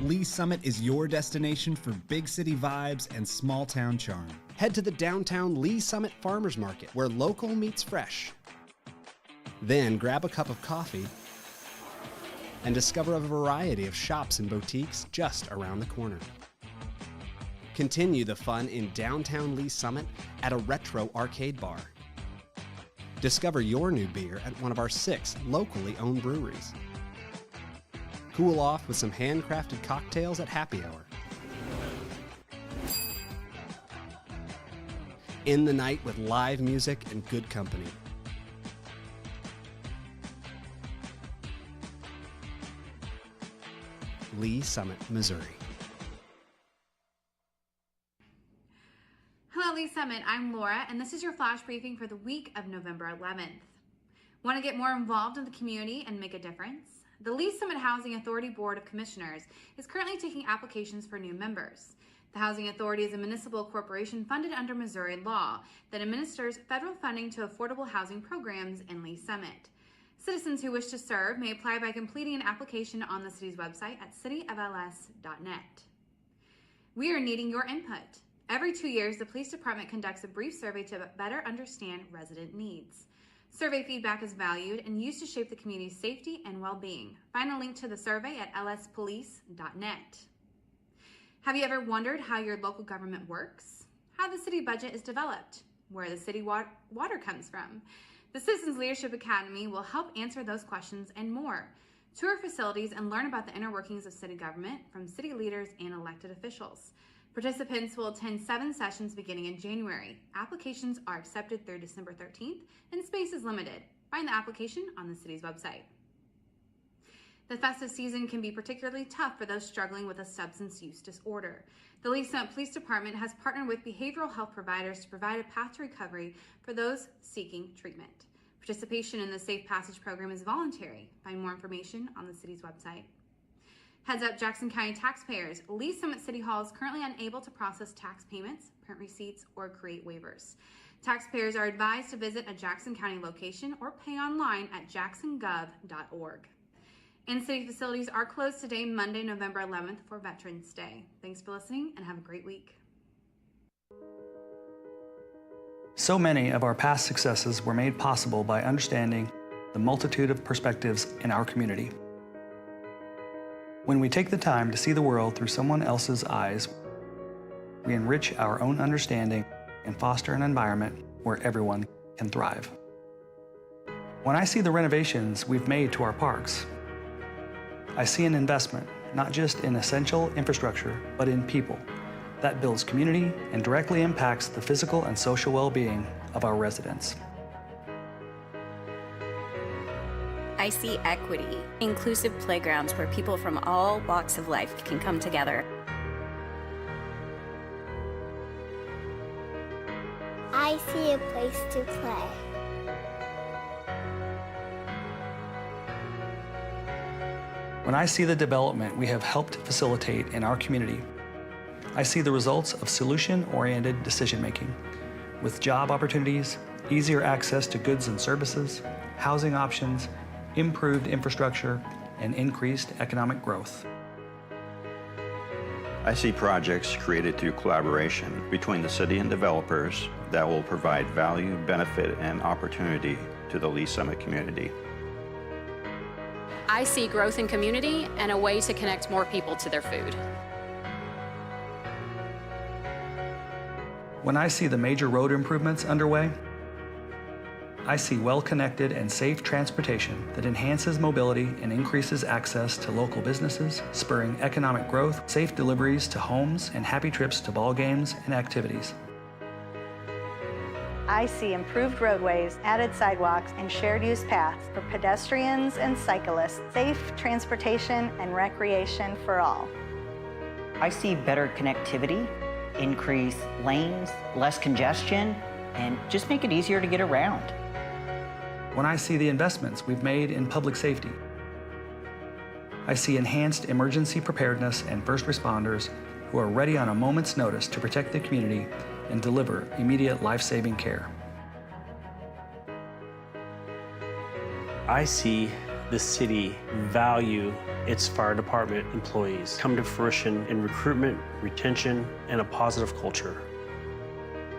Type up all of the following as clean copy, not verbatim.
Lee Summit is your destination for big city vibes and small town charm. Head to the downtown Lee Summit Farmers Market, where local meets fresh. Then grab a cup of coffee and discover a variety of shops and boutiques just around the corner. Continue the fun in downtown Lee Summit at a retro arcade bar. Discover your new beer at one of our 6 locally owned breweries. Cool off with some handcrafted cocktails at happy hour. End the night with live music and good company. Lee Summit, Missouri. Hello, Lee Summit. I'm Laura, and this is your flash briefing for the week of November 11th. Want to get more involved in the community and make a difference? The Lee Summit Housing Authority Board of Commissioners is currently taking applications for new members. The Housing Authority is a municipal corporation funded under Missouri law that administers federal funding to affordable housing programs in Lee Summit. Citizens who wish to serve may apply by completing an application on the city's website at cityofls.net. We are needing your input. Every 2 years, the police department conducts a brief survey to better understand resident needs. Survey feedback is valued and used to shape the community's safety and well-being. Find a link to the survey at lspolice.net. Have you ever wondered how your local government works? How the city budget is developed? Where the city water comes from? The Citizens Leadership Academy will help answer those questions and more. Tour facilities and learn about the inner workings of city government from city leaders and elected officials. Participants will attend 7 sessions beginning in January. Applications are accepted through December 13th and space is limited. Find the application on the city's website. The festive season can be particularly tough for those struggling with a substance use disorder. The Lee Summit Police Department has partnered with behavioral health providers to provide a path to recovery for those seeking treatment. Participation in the Safe Passage program is voluntary. Find more information on the city's website. Heads up, Jackson County taxpayers. Lee Summit City Hall is currently unable to process tax payments, print receipts, or create waivers. Taxpayers are advised to visit a Jackson County location or pay online at jacksongov.org. And city facilities are closed today, Monday, November 11th, for Veterans Day. Thanks for listening and have a great week. So many of our past successes were made possible by understanding the multitude of perspectives in our community. When we take the time to see the world through someone else's eyes, we enrich our own understanding and foster an environment where everyone can thrive. When I see the renovations we've made to our parks, I see an investment not just in essential infrastructure, but in people that builds community and directly impacts the physical and social well-being of our residents. I see equity, inclusive playgrounds where people from all walks of life can come together. I see a place to play. When I see the development we have helped facilitate in our community, I see the results of solution-oriented decision-making, with job opportunities, easier access to goods and services, housing options, improved infrastructure, and increased economic growth. I see projects created through collaboration between the city and developers that will provide value, benefit, and opportunity to the Lee Summit community. I see growth in community and a way to connect more people to their food. When I see the major road improvements underway, I see well-connected and safe transportation that enhances mobility and increases access to local businesses, spurring economic growth, safe deliveries to homes, and happy trips to ball games and activities. I see improved roadways, added sidewalks, and shared use paths for pedestrians and cyclists, safe transportation and recreation for all. I see better connectivity, increased lanes, less congestion, and just make it easier to get around. When I see the investments we've made in public safety, I see enhanced emergency preparedness and first responders who are ready on a moment's notice to protect the community and deliver immediate life-saving care. I see the city value its fire department employees come to fruition in recruitment, retention, and a positive culture.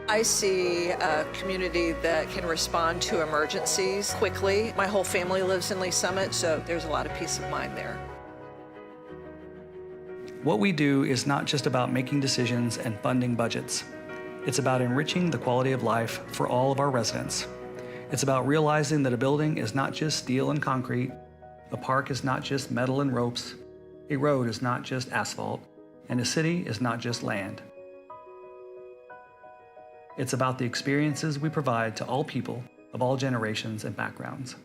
I see a community that can respond to emergencies quickly. My whole family lives in Lee Summit, so there's a lot of peace of mind there. What we do is not just about making decisions and funding budgets. It's about enriching the quality of life for all of our residents. It's about realizing that a building is not just steel and concrete, a park is not just metal and ropes, a road is not just asphalt, and a city is not just land. It's about the experiences we provide to all people of all generations and backgrounds.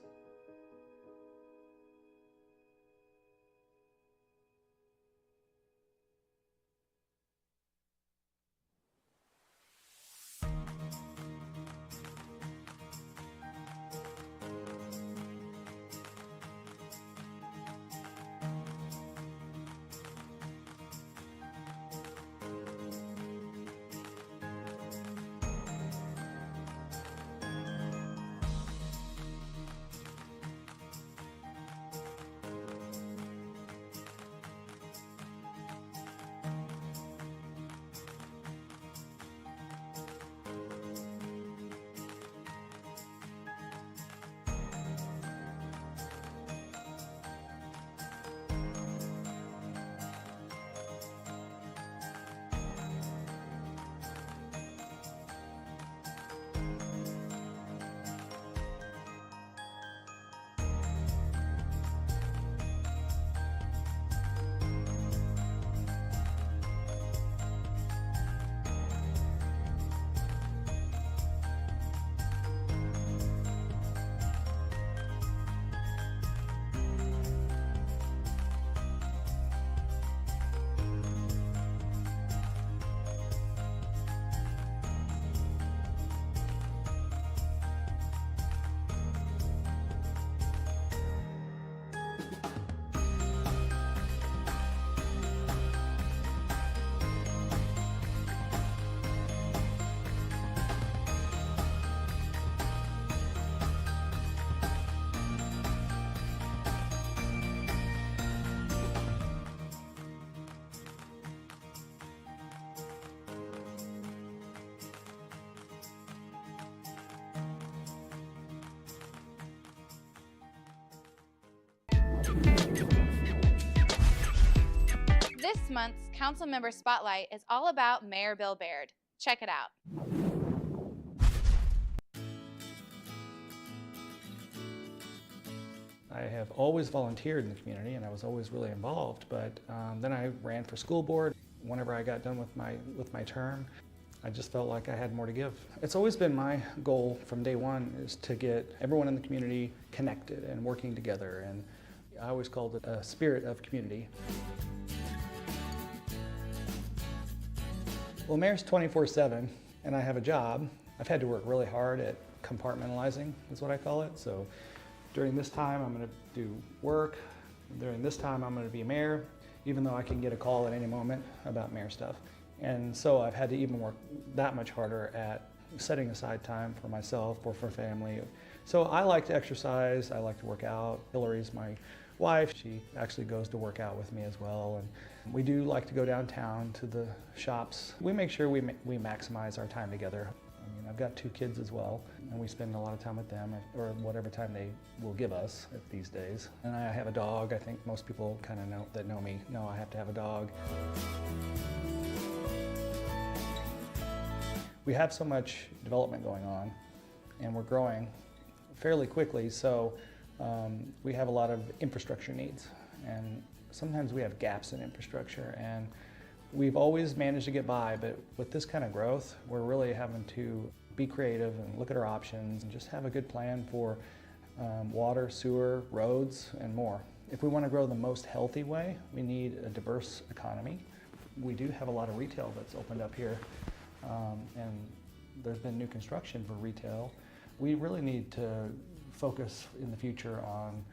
This month's Council Member Spotlight is all about Mayor Bill Baird. Check it out. I have always volunteered in the community and I was always really involved, but then I ran for school board. Whenever I got done with my term, I just felt like I had more to give. It's always been my goal from day one is to get everyone in the community connected and working together, and I always called it a spirit of community. Well, Mayor's 24/7 and I have a job. I've had to work really hard at compartmentalizing, is what I call it. So during this time, I'm gonna do work. During this time, I'm gonna be mayor, even though I can get a call at any moment about mayor stuff. And so I've had to even work that much harder at setting aside time for myself or for family. So I like to exercise, I like to work out. Hillary's my wife. She actually goes to work out with me as well. And we do like to go downtown to the shops. We make sure we maximize our time together. I mean, I've got 2 kids as well, and we spend a lot of time with them, or whatever time they will give us these days. And I have a dog. I think most people kind of know me know I have to have a dog. We have so much development going on, and we're growing fairly quickly, so we have a lot of infrastructure needs, and sometimes we have gaps in infrastructure, and we've always managed to get by, but with this kind of growth, we're really having to be creative and look at our options and just have a good plan for water, sewer, roads, and more. If we want to grow the most healthy way, we need a diverse economy. We do have a lot of retail that's opened up here, and there's been new construction for retail. We really need to focus in the future on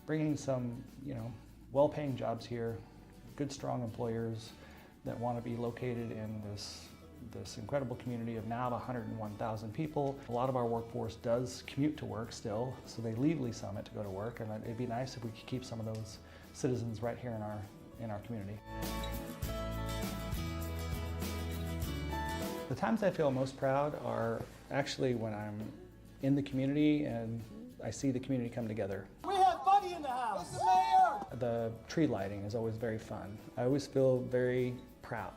bringing some, well-paying jobs here, good, strong employers that want to be located in this this incredible community of now 101,000 people. A lot of our workforce does commute to work still, so they leave Lee Summit to go to work, and it'd be nice if we could keep some of those citizens right here in our community. The times I feel most proud are actually when I'm in the community and I see the community come together. We have Buddy in the house. Mr. Mayor! The tree lighting is always very fun. I always feel very proud.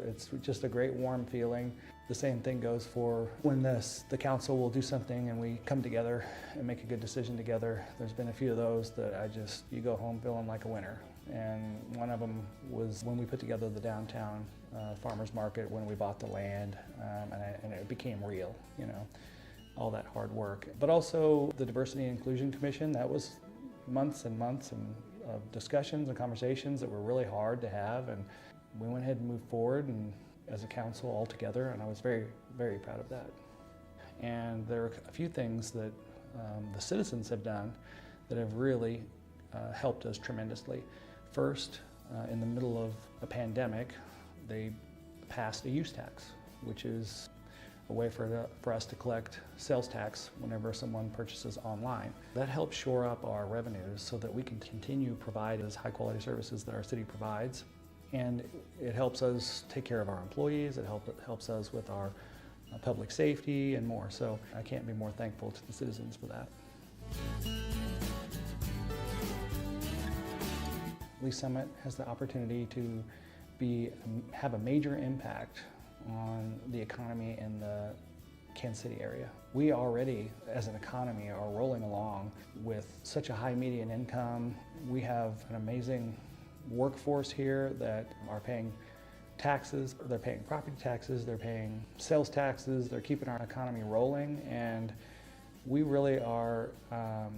It's just a great warm feeling. The same thing goes for when the council will do something and we come together and make a good decision together. There's been a few of those that you go home feeling like a winner. And one of them was when we put together the downtown farmers market, when we bought the land, and it became real, you know, all that hard work. But also the Diversity and Inclusion Commission, that was months and months of discussions and conversations that were really hard to have, and we went ahead and moved forward and as a council all together, and I was very, very proud of that. And there are a few things that the citizens have done that have really helped us tremendously. First, in the middle of a pandemic, they passed a use tax, which is a way for us to collect sales tax whenever someone purchases online. That helps shore up our revenues so that we can continue providing those high quality services that our city provides. And it helps us take care of our employees, it helps us with our public safety and more. So I can't be more thankful to the citizens for that. Lee Summit has the opportunity to have a major impact on the economy in the Kansas City area. We already, as an economy, are rolling along with such a high median income. We have an amazing workforce here that are paying taxes, they're paying property taxes, they're paying sales taxes, they're keeping our economy rolling, and we really are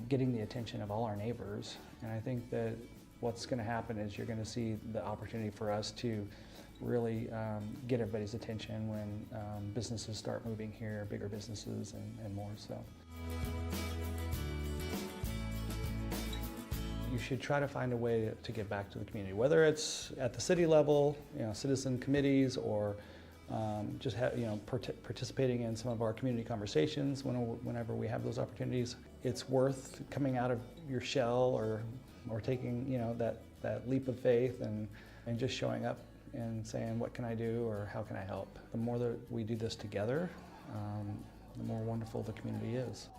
getting the attention of all our neighbors. And I think that what's going to happen is you're going to see the opportunity for us to really get everybody's attention when businesses start moving here, bigger businesses and more so. You should try to find a way to give back to the community, whether it's at the city level, you know, citizen committees, or just participating in some of our community conversations whenever we have those opportunities. It's worth coming out of your shell or taking, you know, that leap of faith and just showing up and saying, what can I do or how can I help? The more that we do this together, the more wonderful the community is.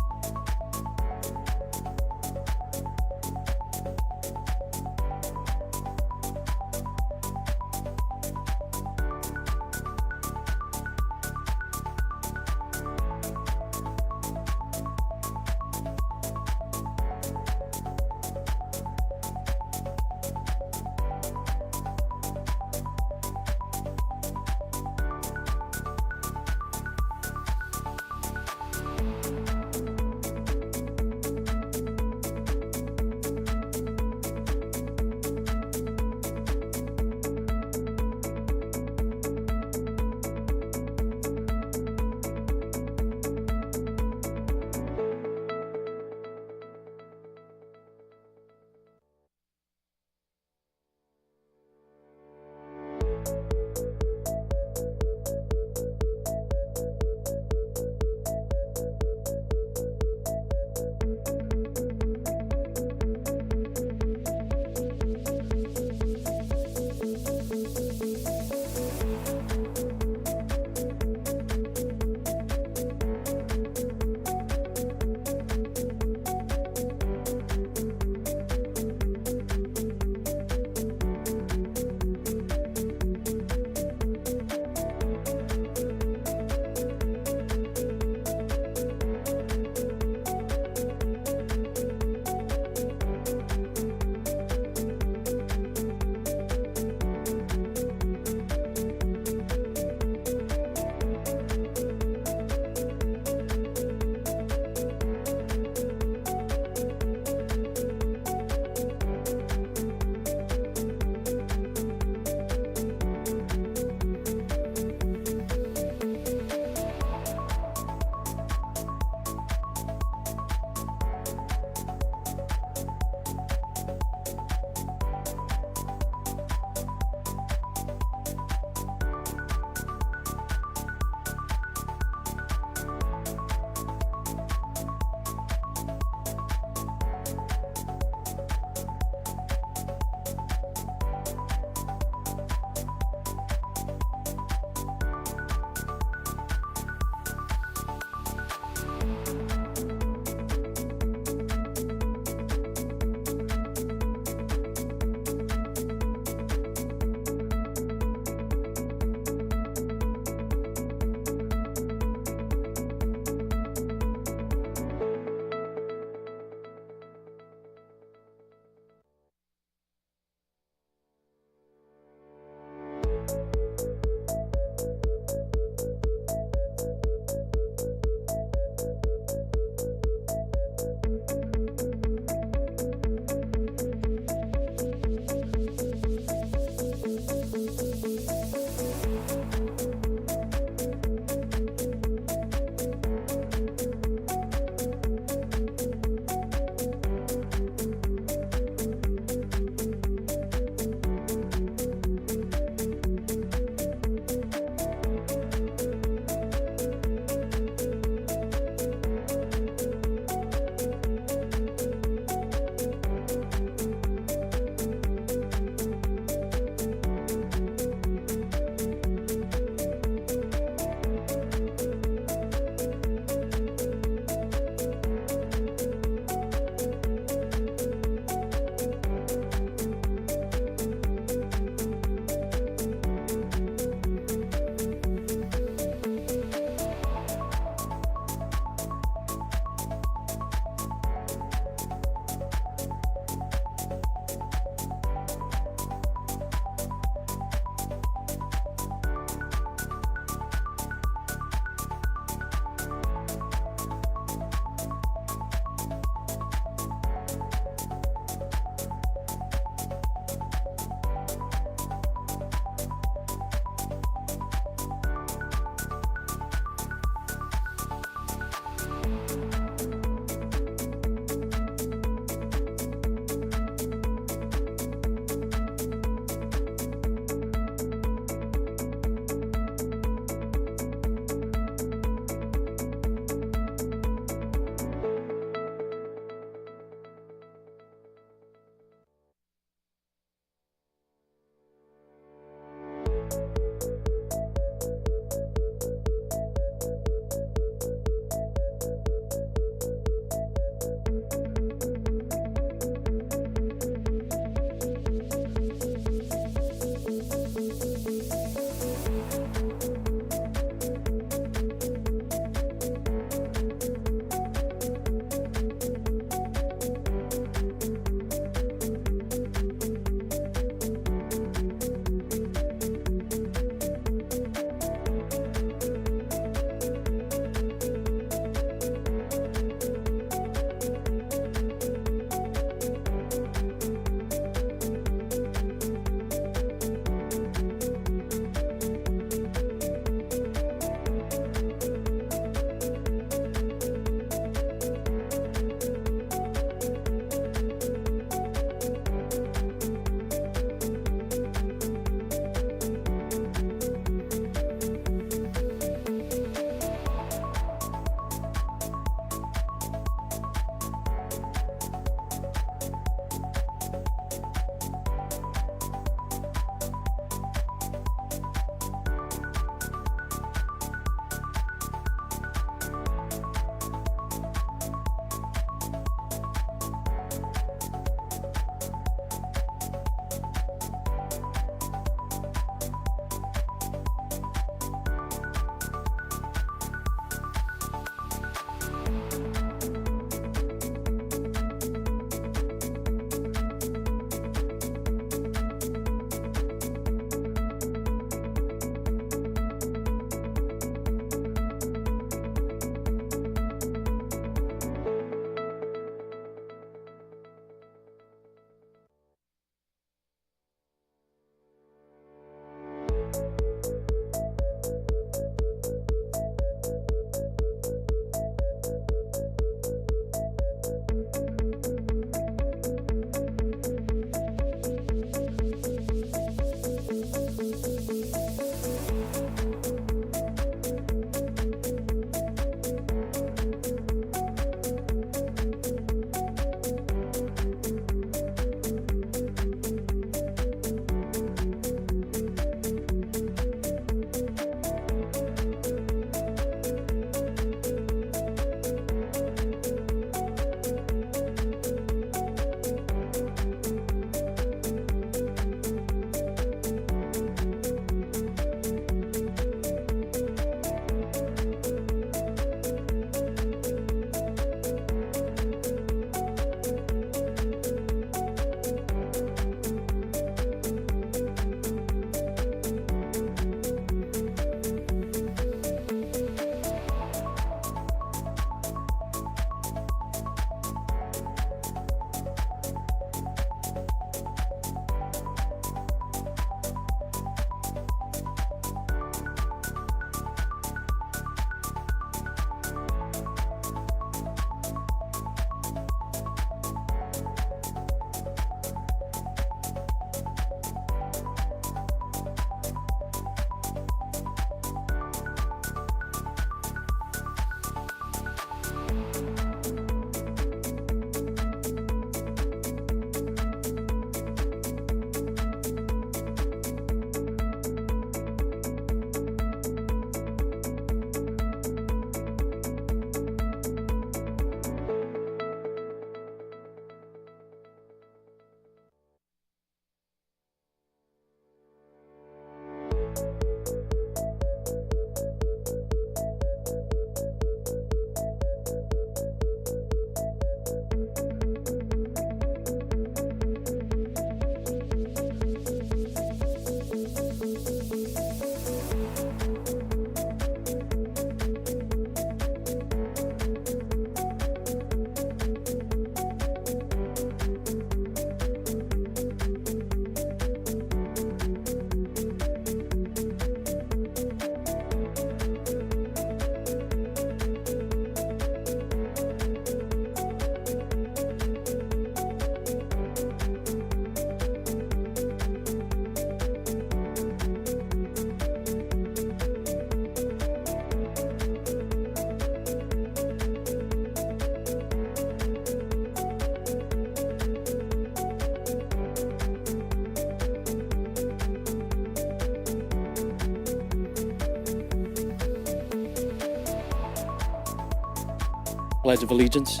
Pledge of Allegiance.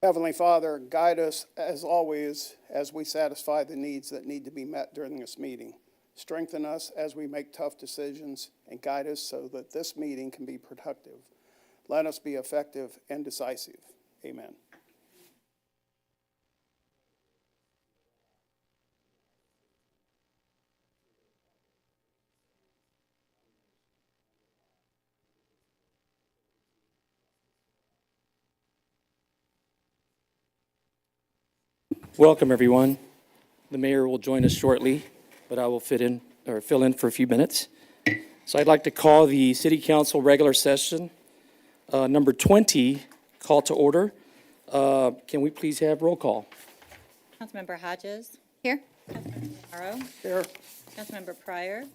Heavenly Father, guide us as always as we satisfy the needs that need to be met during this meeting. Strengthen us as we make tough decisions and guide us so that this meeting can be productive. Let us be effective and decisive. Amen. Welcome, everyone. The mayor will join us shortly, but I will fill in for a few minutes. So I'd like to call the City Council regular session number 20 call to order. Can we please have roll call? Councilmember Hodges. Here. Councilmember Morrow. Here. Councilmember Pryor.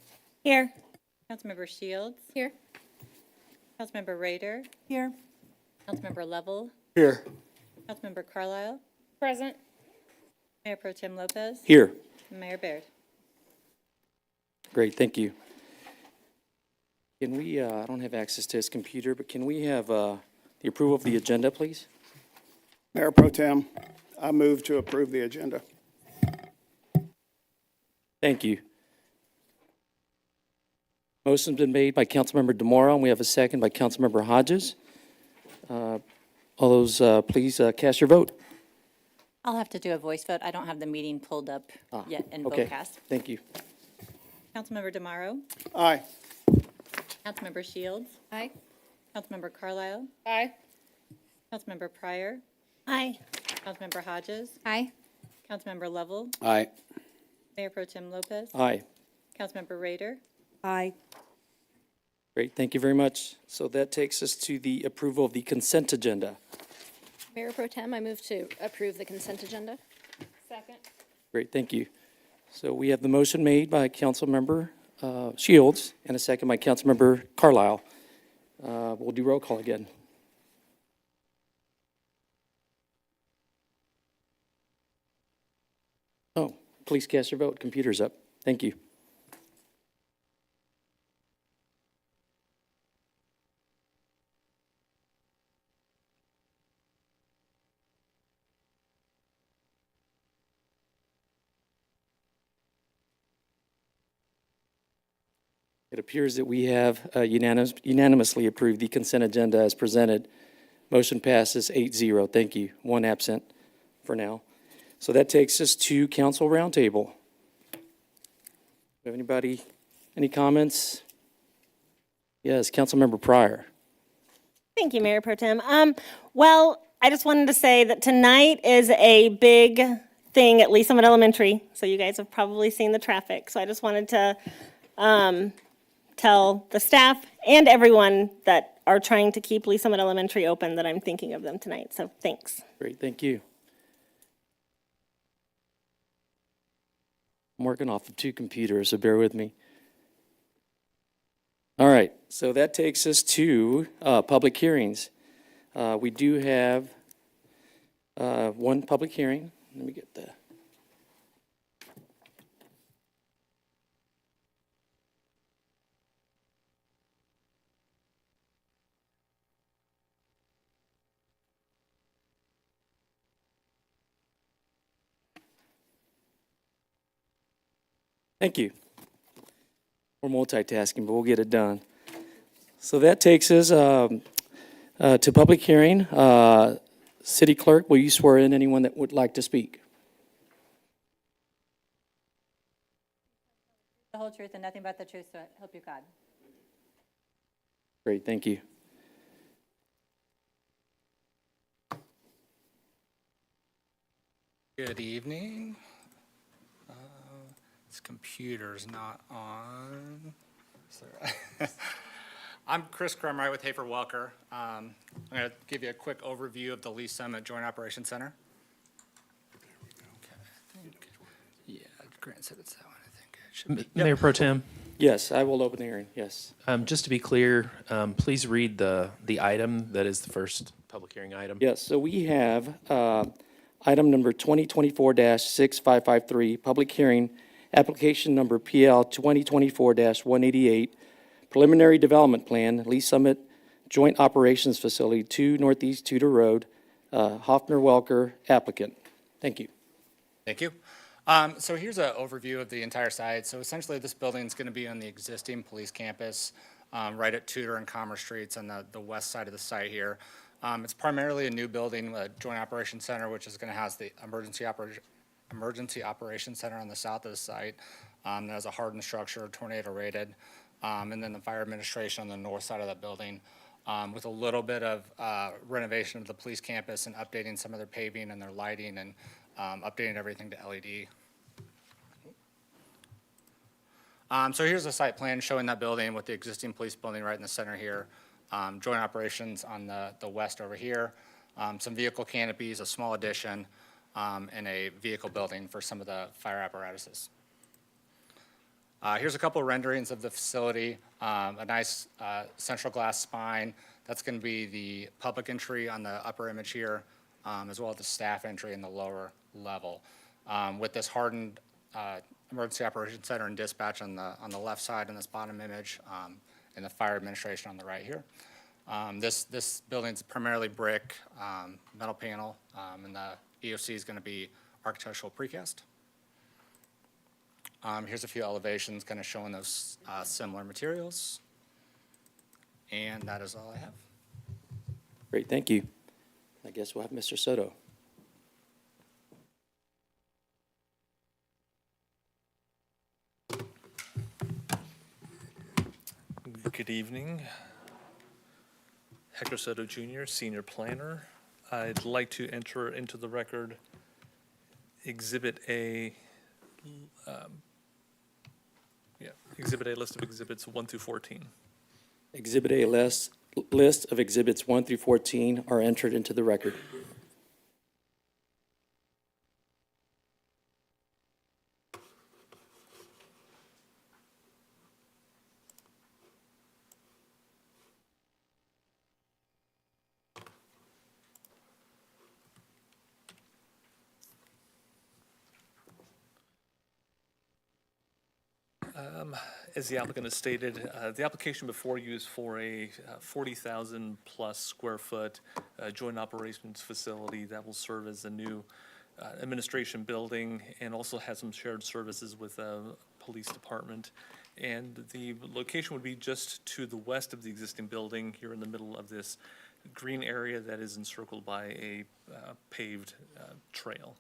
Here. Councilmember Shields. Here. Councilmember Rader. Here. Councilmember Lovell. Here. Councilmember Carlisle. Present. Mayor Pro Tem Lopez. Here. And Mayor Baird. Great, thank you. Can we, I don't have access to his computer, but can we have the approval of the agenda, please? Mayor Pro Tem, I move to approve the agenda. Thank you. Motion's been made by Councilmember DeMora, and we have a second by Councilmember Hodges. All those, please cast your vote. I'll have to do a voice vote. I don't have the meeting pulled up yet in Okay, VoteCast. thank you. Councilmember DeMauro. Aye. Councilmember Shields. Aye. Councilmember Carlisle. Aye. Councilmember Pryor. Aye. Councilmember Hodges. Aye. Councilmember Lovell. Aye. Mayor Pro Tem Lopez. Aye. Councilmember Rader. Aye. Great, thank you very much. So that takes us to the approval of the consent agenda. Mayor Pro Tem, I move to approve the consent agenda. Second. Great, thank you. So we have the motion made by Councilmember Shields and a second by Councilmember Carlisle. We'll do roll call again. Oh, please cast your vote. Computer's up. Thank you. It appears that we have unanimously approved the consent agenda as presented. Motion passes 8-0. Thank you. One absent for now. So that takes us to Council Roundtable. Have anybody, any comments? Yes, Councilmember Pryor. Thank you, Mayor Pro Tem. Well, I just wanted to say that tonight is a big thing at Lee Summit Elementary. So you guys have probably seen the traffic. So I just wanted to tell the staff and everyone that are trying to keep Lee Summit Elementary open that I'm thinking of them tonight. So thanks. Great, thank you. I'm working off of two computers, so bear with me. All right, so that takes us to public hearings. We do have one public hearing. Let me get the... Thank you. We're multitasking, but we'll get it done. So that takes us to public hearing. City Clerk, will you swear in anyone that would like to speak? The whole truth and nothing but the truth, so help you God. Great, thank you. Good evening. This computer's not on. I'm Chris Crumright with Hoefer Welker. I'm going to give you a quick overview of the Lee Summit Joint Operations Center. Okay, yeah, Grant said it's that one, I think. It should be. Mayor Pro Tem? Yes, I will open the hearing, yes. Just to be clear, please read the item that is the first public hearing item. Yes, so we have item number 2024-6553, public hearing, application number PL 2024-188, preliminary development plan, Lee Summit Joint Operations Facility, 2 Northeast Tudor Road, Hoefer, Welker, applicant. Thank you. Thank you. So here's an overview of the entire site. So essentially this building is going to be on the existing police campus right at Tudor and Commerce Streets on the west side of the site here. It's primarily a new building, a Joint Operations Center, which is going to house the Emergency Operations Center on the south of the site. That has a hardened structure, tornado rated, and then the fire administration on the north side of that building. With a little bit of renovation of the police campus and updating some of their paving and their lighting and updating everything to LED. So here's a site plan showing that building with the existing police building right in the center here. Joint operations on the west over here. Some vehicle canopies, a small addition, and a vehicle building for some of the fire apparatuses. Here's a couple of renderings of the facility. A nice central glass spine. That's going to be the public entry on the upper image here, as well as the staff entry in the lower level. With this hardened Emergency Operations Center and dispatch on the left side in this bottom image, and the fire administration on the right here. This building's primarily brick, metal panel, and the EOC is going to be architectural precast. Here's a few elevations kind of showing those similar materials. And that is all I have. Great, thank you. I guess we'll have Mr. Soto. Good evening. Hector Soto Jr., Senior Planner. I'd like to enter into the record Exhibit A, Exhibit A list of exhibits 1 through 14. Exhibit A list of exhibits 1 through 14 are entered into the record. As the applicant has stated, the application before you is for a 40,000 plus square foot joint operations facility that will serve as a new administration building and also has some shared services with a police department. And the location would be just to the west of the existing building here in the middle of this green area that is encircled by a paved trail.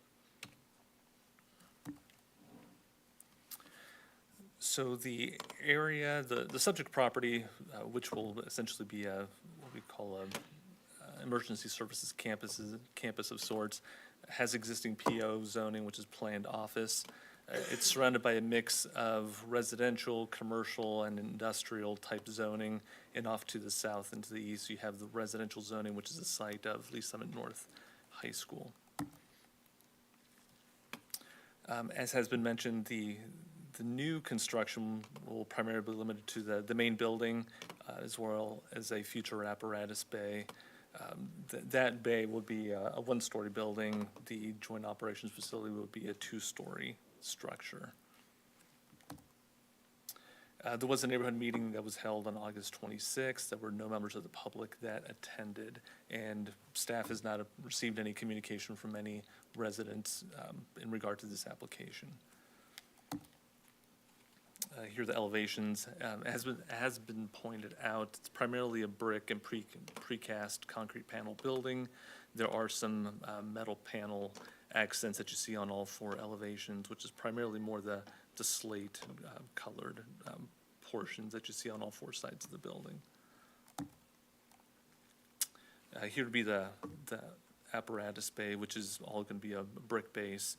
So the area, the subject property, which will essentially be what we call a emergency services campus of sorts, has existing PO zoning, which is planned office. It's surrounded by a mix of residential, commercial, and industrial type zoning. And off to the south and to the east, you have the residential zoning, which is the site of Lee Summit North High School. As has been mentioned, the new construction will primarily be limited to the main building, as well as a future apparatus bay. That bay would be a one-story building. The joint operations facility would be a two-story structure. There was a neighborhood meeting that was held on August 26th. There were no members of the public that attended, and staff has not received any communication from any residents in regard to this application. Here are the elevations. As has been pointed out, it's primarily a brick and precast concrete panel building. There are some metal panel accents that you see on all four elevations, which is primarily more the slate colored portions that you see on all four sides of the building. Here would be the apparatus bay, which is all going to be a brick base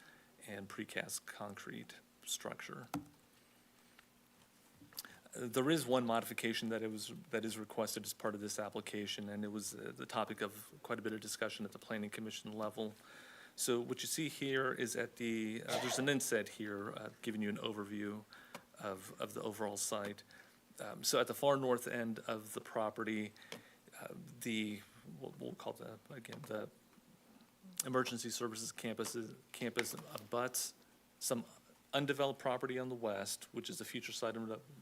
and precast concrete structure. There is one modification that is requested as part of this application, and it was the topic of quite a bit of discussion at the Planning Commission level. So what you see here is at the there's an inset here giving you an overview of the overall site. So at the far north end of the property, what we'll call the emergency services campus abuts some undeveloped property on the west, which is the future site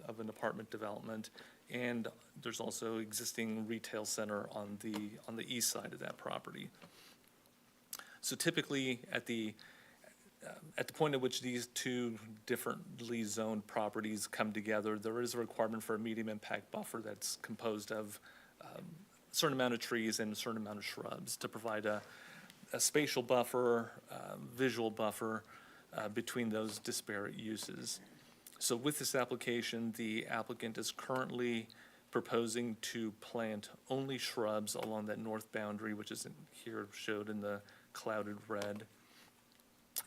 of an apartment development, and there's also existing retail center on the east side of that property. So typically at the point at which these two differently zoned properties come together, there is a requirement for a medium impact buffer that's composed of a certain amount of trees and a certain amount of shrubs to provide a spatial buffer, visual buffer between those disparate uses. So with this application, the applicant is currently proposing to plant only shrubs along that north boundary, which is here showed in the clouded red.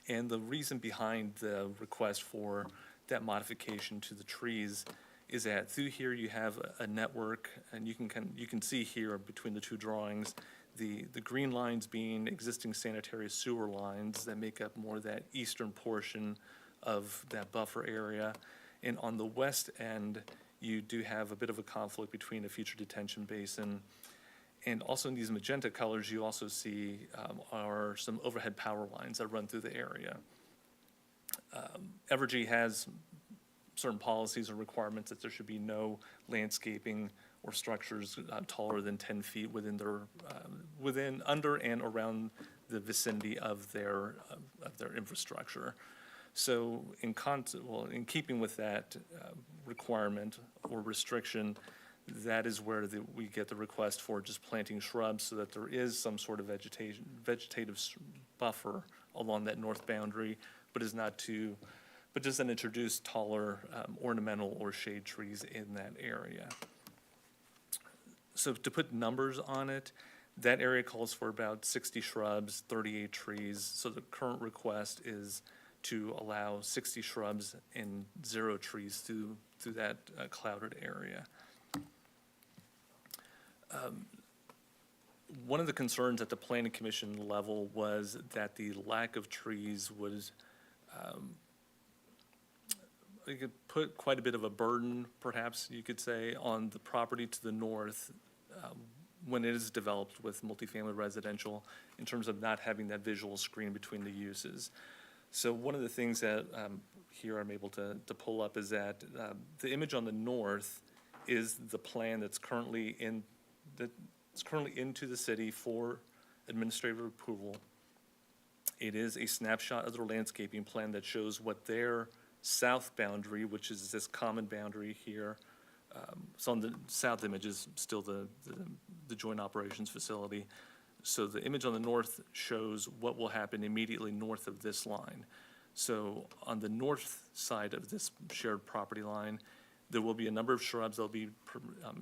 And the reason behind the request for that modification to the trees is that through here you have a network, and you can see here between the two drawings, the green lines being existing sanitary sewer lines that make up more of that eastern portion of that buffer area. And on the west end, you do have a bit of a conflict between a future detention basin. And also in these magenta colors, you also see are some overhead power lines that run through the area. Evergy has certain policies or requirements that there should be no landscaping or structures taller than 10 feet within their, under and around the vicinity of their infrastructure. So in keeping with that requirement or restriction, that is where we get the request for just planting shrubs so that there is some sort of vegetative buffer along that north boundary, but doesn't introduce taller ornamental or shade trees in that area. So to put numbers on it, that area calls for about 60 shrubs, 38 trees. So the current request is to allow 60 shrubs and 0 trees through that clouded area. One of the concerns at the Planning Commission level was that the lack of trees was you could put quite a bit of a burden, perhaps you could say, on the property to the north when it is developed with multifamily residential in terms of not having that visual screen between the uses. So one of the things that here I'm able to pull up is that the image on the north is the plan that's currently into the city for administrative approval. It is a snapshot of their landscaping plan that shows what their south boundary, which is this common boundary here. So on the south image is still the joint operations facility. So the image on the north shows what will happen immediately north of this line. So on the north side of this shared property line, there will be a number of shrubs that will be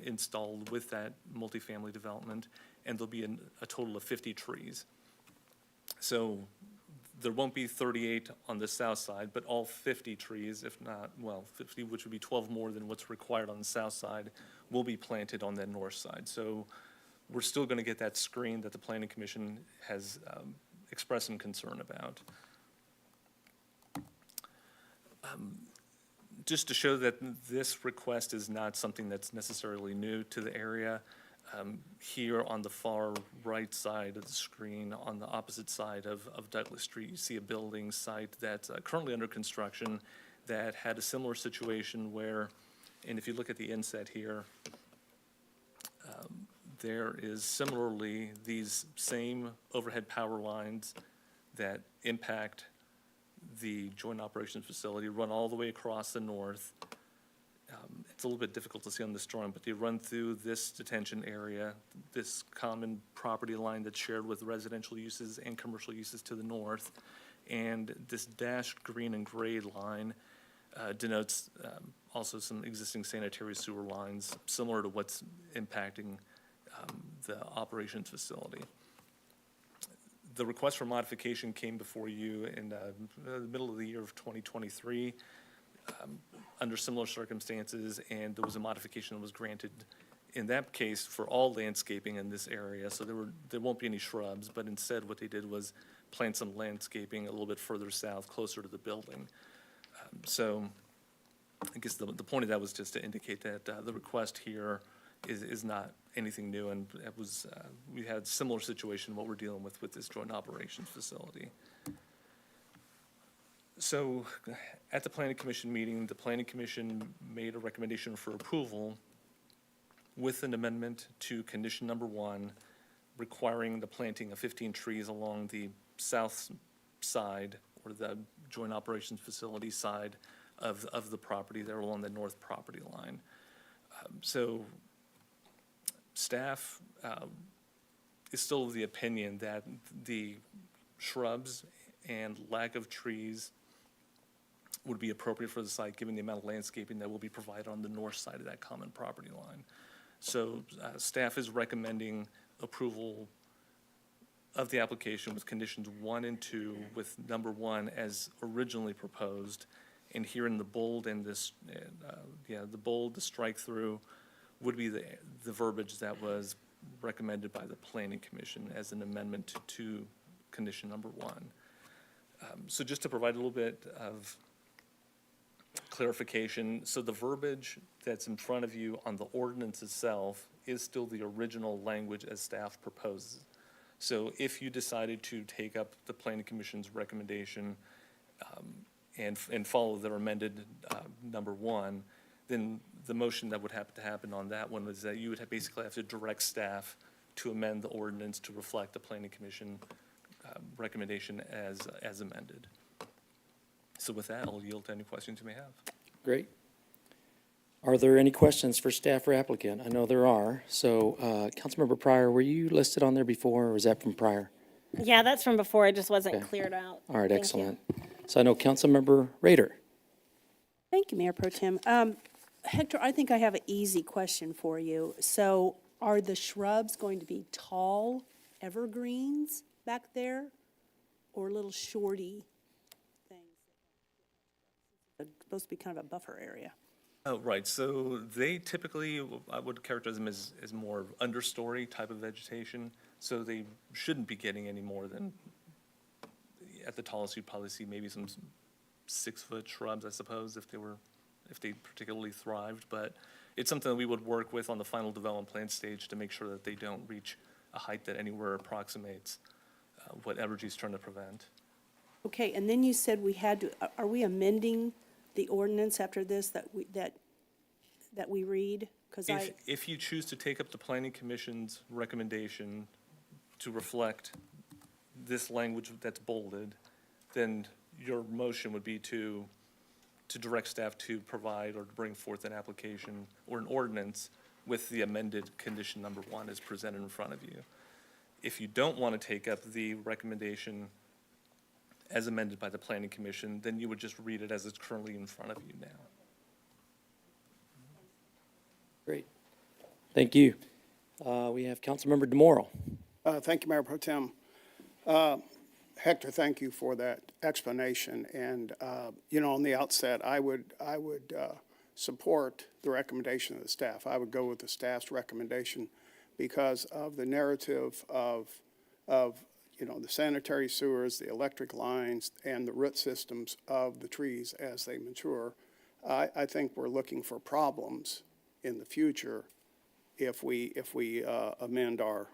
installed with that multifamily development, and there'll be a total of 50 trees. So there won't be 38 on the south side, but all 50 trees, if not, 50, which would be 12 more than what's required on the south side, will be planted on the north side. So we're still going to get that screen that the Planning Commission has expressed some concern about. Just to show that this request is not something that's necessarily new to the area, here on the far right side of the screen, on the opposite side of Douglas Street, you see a building site that's currently under construction that had a similar situation where, and if you look at the inset here, there is similarly these same overhead power lines that impact the joint operations facility, run all the way across the north. It's a little bit difficult to see on this drawing, but they run through this detention area, this common property line that's shared with residential uses and commercial uses to the north. And this dashed green and gray line denotes also some existing sanitary sewer lines similar to what's impacting the operations facility. The request for modification came before you in the middle of the year of 2023 under similar circumstances, and there was a modification that was granted in that case for all landscaping in this area. So there won't be any shrubs, but instead what they did was plant some landscaping a little bit further south, closer to the building. So I guess the point of that was just to indicate that the request here is not anything new, and it was we had similar situation what we're dealing with this joint operations facility. So at the Planning Commission meeting, the Planning Commission made a recommendation for approval with an amendment to condition number 1, requiring the planting of 15 trees along the south side or the joint operations facility side of the property there along the north property line. So staff is still of the opinion that the shrubs and lack of trees would be appropriate for the site, given the amount of landscaping that will be provided on the north side of that common property line. So staff is recommending approval of the application with conditions 1 and 2, with number 1 as originally proposed. And here in the bold and this, the bold, the strike through would be the verbiage that was recommended by the Planning Commission as an amendment to condition number 1. So just to provide a little bit of clarification, so the verbiage that's in front of you on the ordinance itself is still the original language as staff proposes. So if you decided to take up the Planning Commission's recommendation and follow their amended number 1, then the motion that would have to happen on that one is that you would basically have to direct staff to amend the ordinance to reflect the Planning Commission recommendation as amended. So with that, I'll yield to any questions you may have. Great. Are there any questions for staff or applicant? I know there are. So, Councilmember Pryor, were you listed on there before, or was that from prior? Yeah, that's from before. It just wasn't Okay. cleared out. All right, Thank excellent. So I know Councilmember Rader. Thank you, Mayor Pro Tem. Hector, I think I have an easy question for you. So are the shrubs going to be tall evergreens back there or little shorty things? It's supposed to be kind of a buffer area. Oh, right. So they typically, I would characterize them as more understory type of vegetation. So they shouldn't be getting any more than, at the tallest, you'd probably see maybe some 6-foot shrubs, I suppose, if they particularly thrived. But it's something that we would work with on the final development plan stage to make sure that they don't reach a height that anywhere approximates what Evergy is trying to prevent. Okay, and then you said we had to, are we amending the ordinance after this that we read? Because If you choose to take up the Planning Commission's recommendation to reflect this language that's bolded, then your motion would be to direct staff to provide or to bring forth an application or an ordinance with the amended condition number 1 as presented in front of you. If you don't want to take up the recommendation as amended by the Planning Commission, then you would just read it as it's currently in front of you now. Great. Thank you. We have Councilmember DeMorro. Thank you, Mayor Pro Tem. Hector, thank you for that explanation. And, on the outset, I would support the recommendation of the staff. I would go with the staff's recommendation because of the narrative of the sanitary sewers, the electric lines, and the root systems of the trees as they mature. I think we're looking for problems in the future if we amend our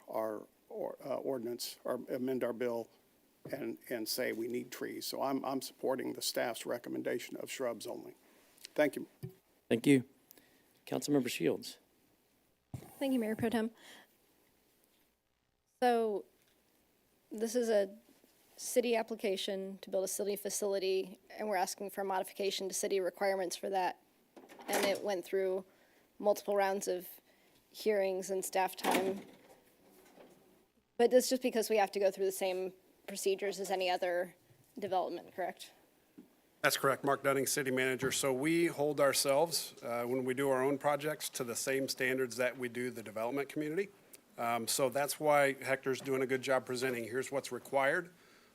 ordinance or amend our bill and say we need trees. So I'm supporting the staff's recommendation of shrubs only. Thank you. Thank you. Councilmember Shields. Thank you, Mayor Pro Tem. So this is a city application to build a city facility, and we're asking for a modification to city requirements for that. And it went through multiple rounds of hearings and staff time. But that's just because we have to go through the same procedures as any other development, correct? That's correct. Mark Dunning, City Manager. So we hold ourselves, when we do our own projects, to the same standards that we do the development community. So that's why Hector's doing a good job presenting. Here's what's required.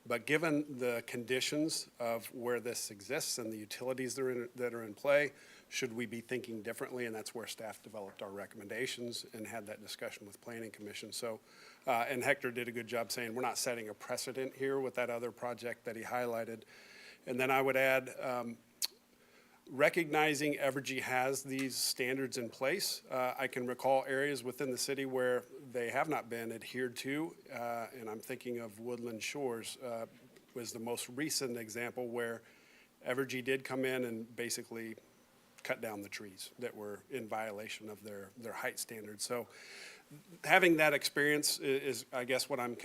But given the conditions of where this exists and the utilities that are in play, should we be thinking differently? And that's where staff developed our recommendations and had that discussion with Planning Commission. So, and Hector did a good job saying we're not setting a precedent here with that other project that he highlighted. And then I would add, recognizing Evergy has these standards in place. I can recall areas within the city where they have not been adhered to, and I'm thinking of Woodland Shores was the most recent example where Evergy did come in and basically cut down the trees that were in violation of their height standards. So having that experience is, I guess, what I'm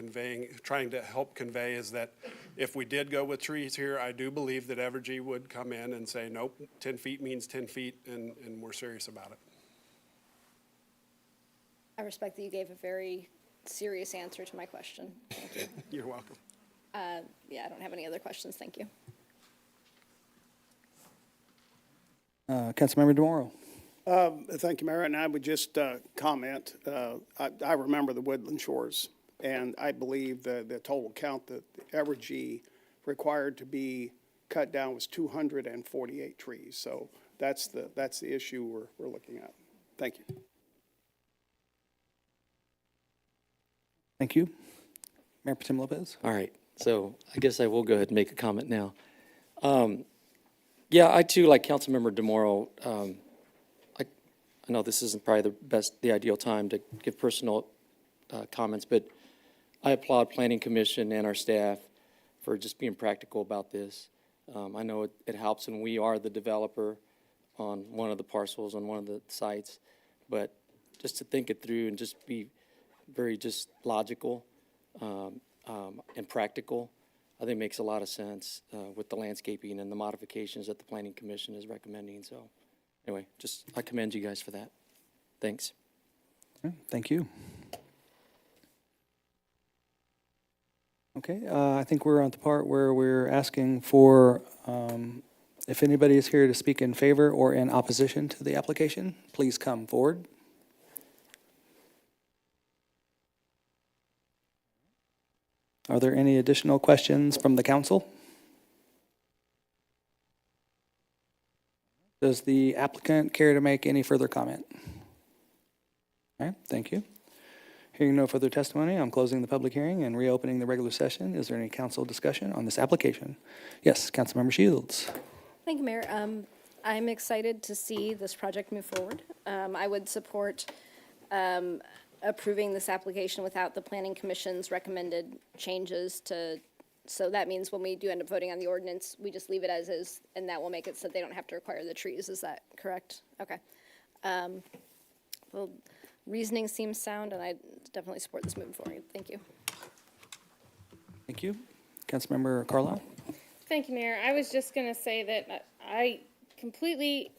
trying to help convey is that if we did go with trees here, I do believe that Evergy would come in and say, nope, 10 feet means 10 feet, and we're serious about it. I respect that you gave a very serious answer to my question. Thank you. You're welcome. Yeah, I don't have any other questions. Thank you. Councilmember DeMoro. Thank you, Mayor. And I would just comment, I remember the Woodland Shores, and I believe the total count that Evergy required to be cut down was 248 trees. So that's the issue we're looking at. Thank you. Thank you. Mayor Pro Tem Lopez. All right, so I guess I will go ahead and make a comment now. Yeah, I too, like Councilmember DeMoro, I know this isn't probably the ideal time to give personal comments, but I applaud Planning Commission and our staff for just being practical about this. I know it helps when we are the developer on one of the parcels, on one of the sites, but just to think it through and just be very just logical and practical, I think makes a lot of sense with the landscaping and the modifications that the Planning Commission is recommending. So anyway, I commend you guys for that. Thanks. Thank you. Okay, I think we're at the part where we're asking for if anybody is here to speak in favor or in opposition to the application, please come forward. Are there any additional questions from the council? Does the applicant care to make any further comment? All right, thank you. Hearing no further testimony, I'm closing the public hearing and reopening the regular session. Is there any council discussion on this application? Yes, Councilmember Shields. Thank you, Mayor. I'm excited to see this project move forward. I would support approving this application without the Planning Commission's recommended changes so that means when we do end up voting on the ordinance, we just leave it as is, and that will make it so they don't have to require the trees. Is that correct? Okay. Well, reasoning seems sound, and I definitely support this moving forward. Thank you. Thank you. Councilmember Carlisle. Thank you, Mayor. I was just going to say that I completely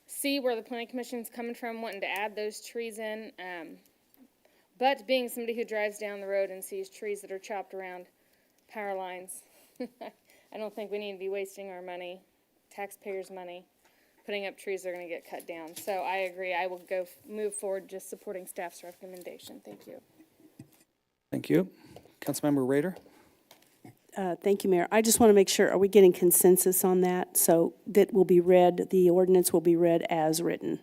see where the Planning Commission's coming from, wanting to add those trees in. But being somebody who drives down the road and sees trees that are chopped around power lines, I don't think we need to be wasting our money, taxpayers' money, putting up trees that are going to get cut down. So I agree. I will move forward just supporting staff's recommendation. Thank you. Thank you. Councilmember Rader. Thank you, Mayor. I just want to make sure, are we getting consensus on that? So that will be read, the ordinance will be read as written,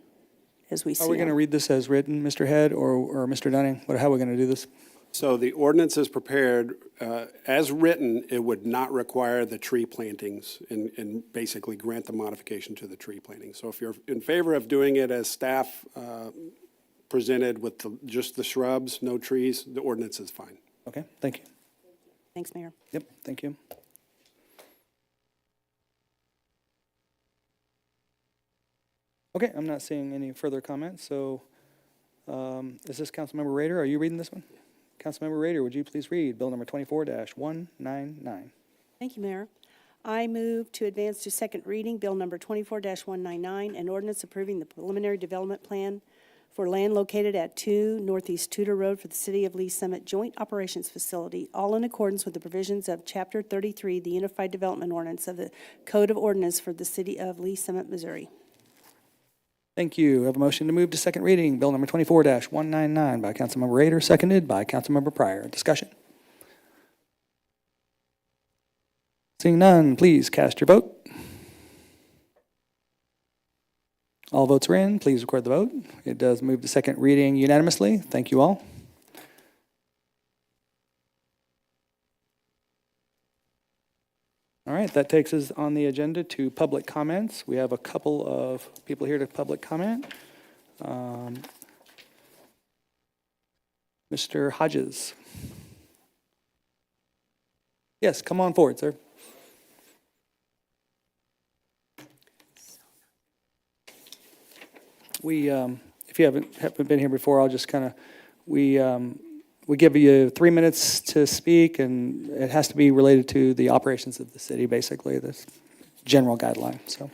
as we see. Are we going to read this as written, Mr. Head or Mr. Dunning? How are we going to do this? So the ordinance is prepared as written. It would not require the tree plantings and basically grant the modification to the tree planting. So if you're in favor of doing it as staff presented with just the shrubs, no trees, the ordinance is fine. Okay, thank you. Thanks, Mayor. Yep, thank you. Okay, I'm not seeing any further comments, so is this Councilmember Rader? Are you reading this one? Councilmember Rader, would you please read Bill number 24-199? Thank you, Mayor. I move to advance to second reading Bill number 24-199, an ordinance approving the preliminary development plan for land located at 2 Northeast Tudor Road for the City of Lee Summit Joint Operations Facility, all in accordance with the provisions of Chapter 33, the Unified Development Ordinance of the Code of Ordinances for the City of Lee Summit, Missouri. Thank you. I have a motion to move to second reading, Bill number 24-199 by Councilmember Rader, seconded by Councilmember Pryor. Discussion. Seeing none, please cast your vote. All votes are in. Please record the vote. It does move to second reading unanimously. Thank you all. All right, that takes us on the agenda to public comments. We have a couple of people here to public comment. Mr. Hodges. Yes, come on forward, sir. if you haven't been here before, I'll just kind of, we give you 3 minutes to speak, and it has to be related to the operations of the city, basically, this general guideline, so.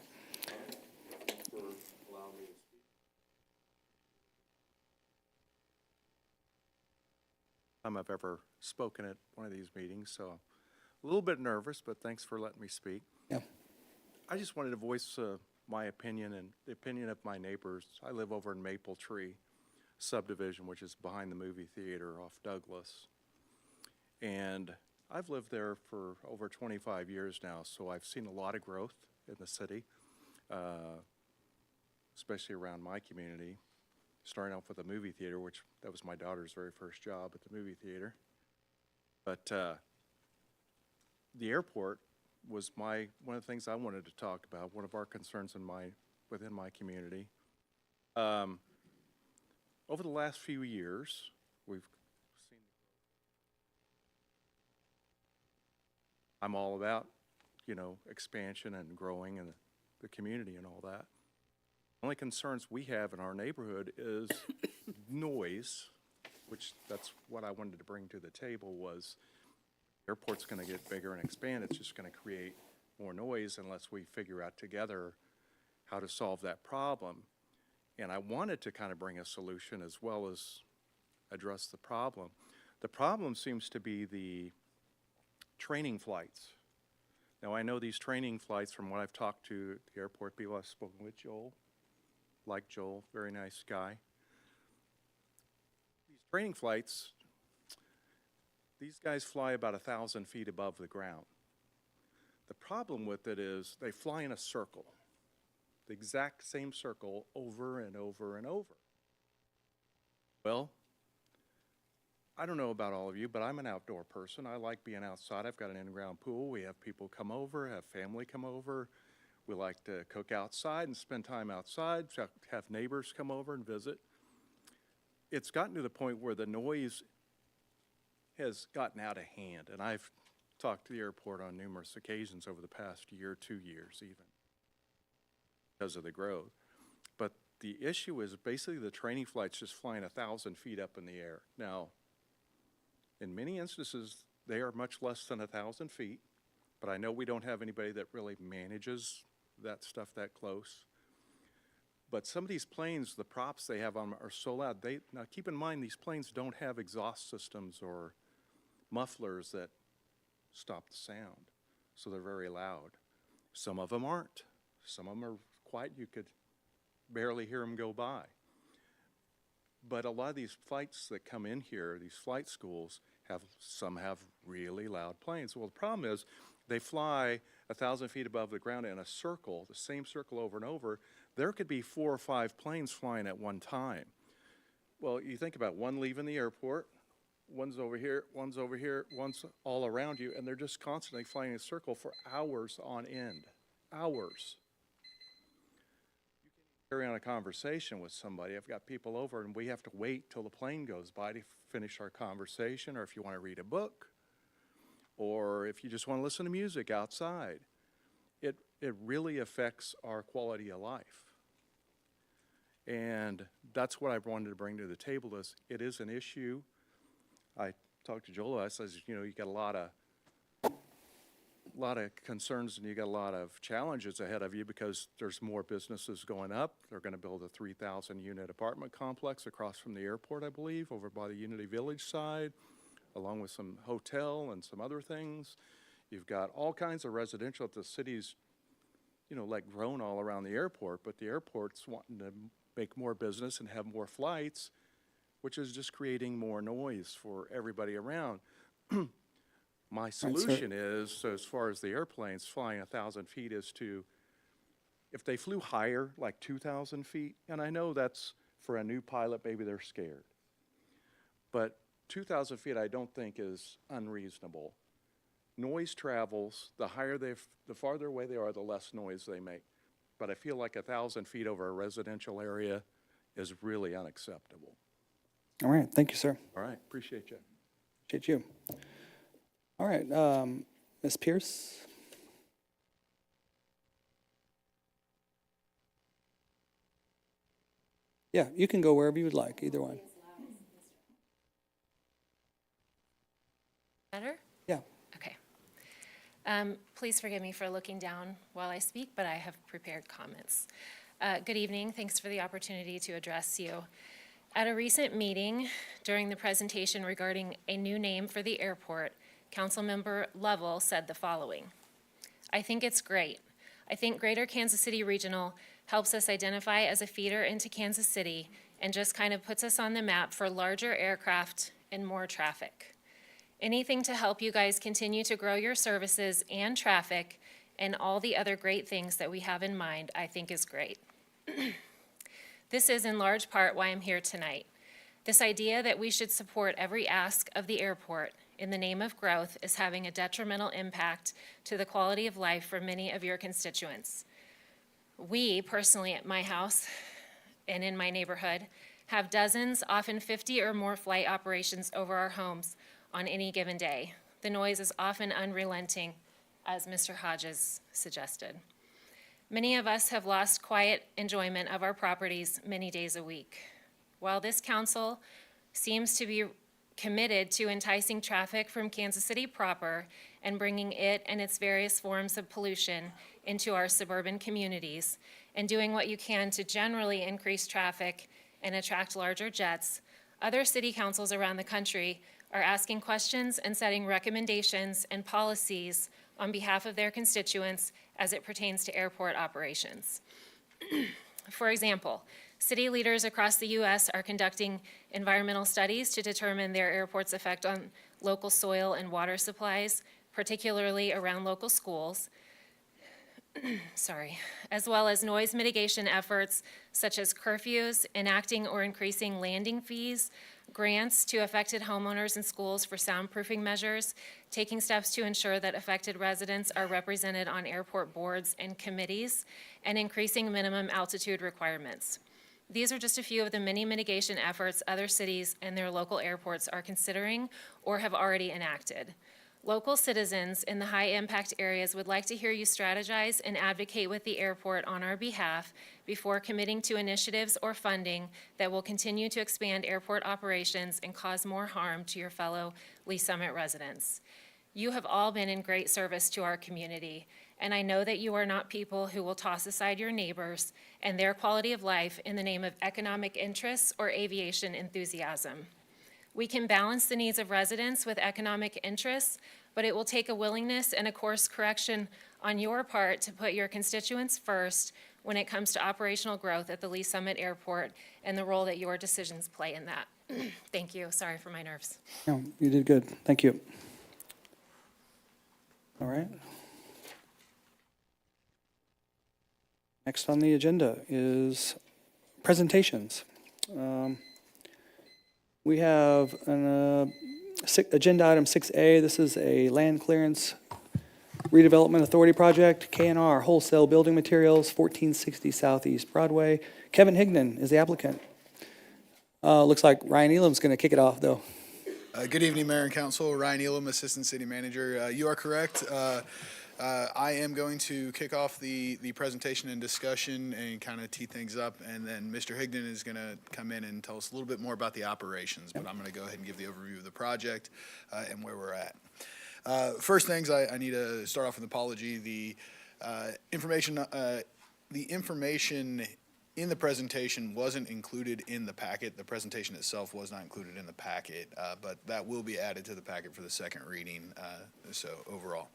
Time I've ever spoken at one of these meetings, so a little bit nervous, but thanks for letting me speak. Yeah. I just wanted to voice my opinion and the opinion of my neighbors. I live over in Maple Tree subdivision, which is behind the movie theater off Douglas. And I've lived there for over 25 years now, so I've seen a lot of growth in the city, especially around my community. Starting off with the movie theater, which that was my daughter's very first job at the movie theater. But the airport was one of the things I wanted to talk about, one of our concerns within my community. Over the last few years, we've seen, I'm all about, expansion and growing in the community and all that. Only concerns we have in our neighborhood is noise, which that's what I wanted to bring to the table was airport's going to get bigger and expand. It's just going to create more noise unless we figure out together how to solve that problem. And I wanted to kind of bring a solution as well as address the problem. The problem seems to be the training flights. Now I know these training flights from what I've talked to the airport people I've spoken with, Joel, like Joel, very nice guy. These training flights, these guys fly about 1,000 feet above the ground. The problem with it is they fly in a circle, the exact same circle over and over and over. Well, I don't know about all of you, but I'm an outdoor person. I like being outside. I've got an in-ground pool. We have people come over, have family come over. We like to cook outside and spend time outside, have neighbors come over and visit. It's gotten to the point where the noise has gotten out of hand, and I've talked to the airport on numerous occasions over the past year, 2 years even, because of the growth. But the issue is basically the training flights just flying 1,000 feet up in the air. Now, in many instances, they are much less than 1,000 feet, but I know we don't have anybody that really manages that stuff that close. But some of these planes, the props they have on them are so loud. Now keep in mind, these planes don't have exhaust systems or mufflers that stop the sound, so they're very loud. Some of them aren't. Some of them are quiet. You could barely hear them go by. But a lot of these flights that come in here, these flight schools, some have really loud planes. Well, the problem is they fly 1,000 feet above the ground in a circle, the same circle over and over. There could be 4 or 5 planes flying at one time. Well, you think about one leaving the airport, one's over here, one's all around you, and they're just constantly flying in a circle for hours on end. Hours. You can carry on a conversation with somebody. I've got people over, and we have to wait till the plane goes by to finish our conversation, or if you want to read a book, or if you just want to listen to music outside. It really affects our quality of life. And that's what I wanted to bring to the table is it is an issue. I talked to Joel, I says, you got a lot of concerns and you got a lot of challenges ahead of you because there's more businesses going up. They're going to build a 3,000 unit apartment complex across from the airport, I believe, over by the Unity Village side, along with some hotel and some other things. You've got all kinds of residential at the city's, grown all around the airport, but the airport's wanting to make more business and have more flights, which is just creating more noise for everybody around. My solution is, so as far as the airplanes flying 1,000 feet, is to, if they flew higher, like 2,000 feet, and I know that's for a new pilot, maybe they're scared, but 2,000 feet I don't think is unreasonable. Noise travels, the farther away they are, the less noise they make. But I feel like 1,000 feet over a residential area is really unacceptable. All right, thank you, sir. All right, appreciate you. Appreciate you. All right, Ms. Pierce. Yeah, you can go wherever you would like, either one. Better? Yeah. Okay. Please forgive me for looking down while I speak, but I have prepared comments. Good evening. Thanks for the opportunity to address you. At a recent meeting, during the presentation regarding a new name for the airport, Councilmember Lovell said the following: "I think it's great. I think Greater Kansas City Regional helps us identify as a feeder into Kansas City and just kind of puts us on the map for larger aircraft and more traffic. Anything to help you guys continue to grow your services and traffic and all the other great things that we have in mind, I think is great." This is in large part why I'm here tonight. This idea that we should support every ask of the airport in the name of growth is having a detrimental impact to the quality of life for many of your constituents. We, personally at my house and in my neighborhood, have dozens, often 50 or more flight operations over our homes on any given day. The noise is often unrelenting, as Mr. Hodges suggested. Many of us have lost quiet enjoyment of our properties many days a week. While this council seems to be committed to enticing traffic from Kansas City proper and bringing it and its various forms of pollution into our suburban communities, and doing what you can to generally increase traffic and attract larger jets, other city councils around the country are asking questions and setting recommendations and policies on behalf of their constituents as it pertains to airport operations. For example, city leaders across the U.S. are conducting environmental studies to determine their airport's effect on local soil and water supplies, particularly around local schools, as well as noise mitigation efforts such as curfews, enacting or increasing landing fees, grants to affected homeowners and schools for soundproofing measures, taking steps to ensure that affected residents are represented on airport boards and committees, and increasing minimum altitude requirements. These are just a few of the many mitigation efforts other cities and their local airports are considering or have already enacted. Local citizens in the high-impact areas would like to hear you strategize and advocate with the airport on our behalf before committing to initiatives or funding that will continue to expand airport operations and cause more harm to your fellow Lee Summit residents. You have all been in great service to our community, and I know that you are not people who will toss aside your neighbors and their quality of life in the name of economic interests or aviation enthusiasm. We can balance the needs of residents with economic interests, but it will take a willingness and a course correction on your part to put your constituents first when it comes to operational growth at the Lee Summit Airport and the role that your decisions play in that. Thank you. Sorry for my nerves. No, you did good. Thank you. All right. Next on the agenda is presentations. We have an, agenda item 6A. This is a land clearance redevelopment authority project, K&R Wholesale Building Materials, 1460 Southeast Broadway. Kevin Higdon is the applicant. Looks like Ryan Elam's going to kick it off, though. Good evening, Mayor and Council. Ryan Elam, Assistant City Manager. You are correct. I am going to kick off the presentation and discussion and kind of tee things up, and then Mr. Higdon is going to come in and tell us a little bit more about the operations, but I'm going to go ahead and give the overview of the project and where we're at. First things, I need to start off with an apology. The information in the presentation wasn't included in the packet. The presentation itself was not included in the packet, but that will be added to the packet for the second reading, so overall.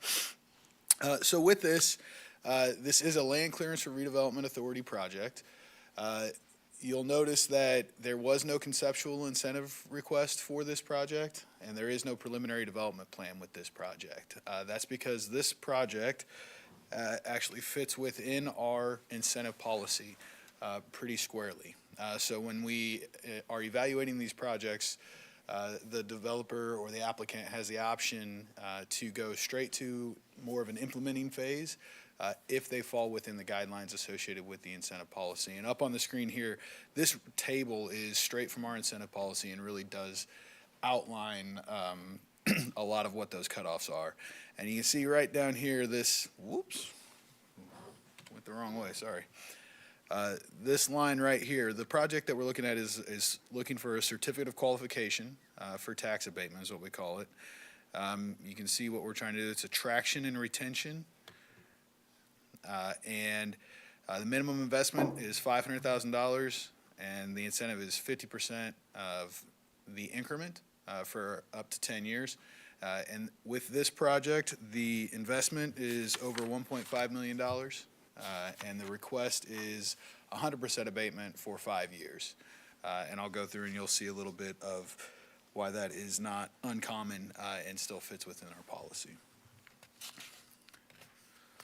So with this, this is a land clearance for redevelopment authority project. You'll notice that there was no conceptual incentive request for this project, and there is no preliminary development plan with this project. That's because this project actually fits within our incentive policy pretty squarely. So when we are evaluating these projects, the developer or the applicant has the option to go straight to more of an implementing phase if they fall within the guidelines associated with the incentive policy. And up on the screen here, this table is straight from our incentive policy and really does outline a lot of what those cutoffs are. And you can see right down here this, whoops, went the wrong way, sorry. This line right here, the project that we're looking at is looking for a certificate of qualification for tax abatement is what we call it. You can see what we're trying to do. It's attraction and retention. The minimum investment is $500,000, and the incentive is 50% of the increment for up to 10 years. And with this project, the investment is over $1.5 million, and the request is 100% abatement for 5 years. And I'll go through and you'll see a little bit of why that is not uncommon and still fits within our policy.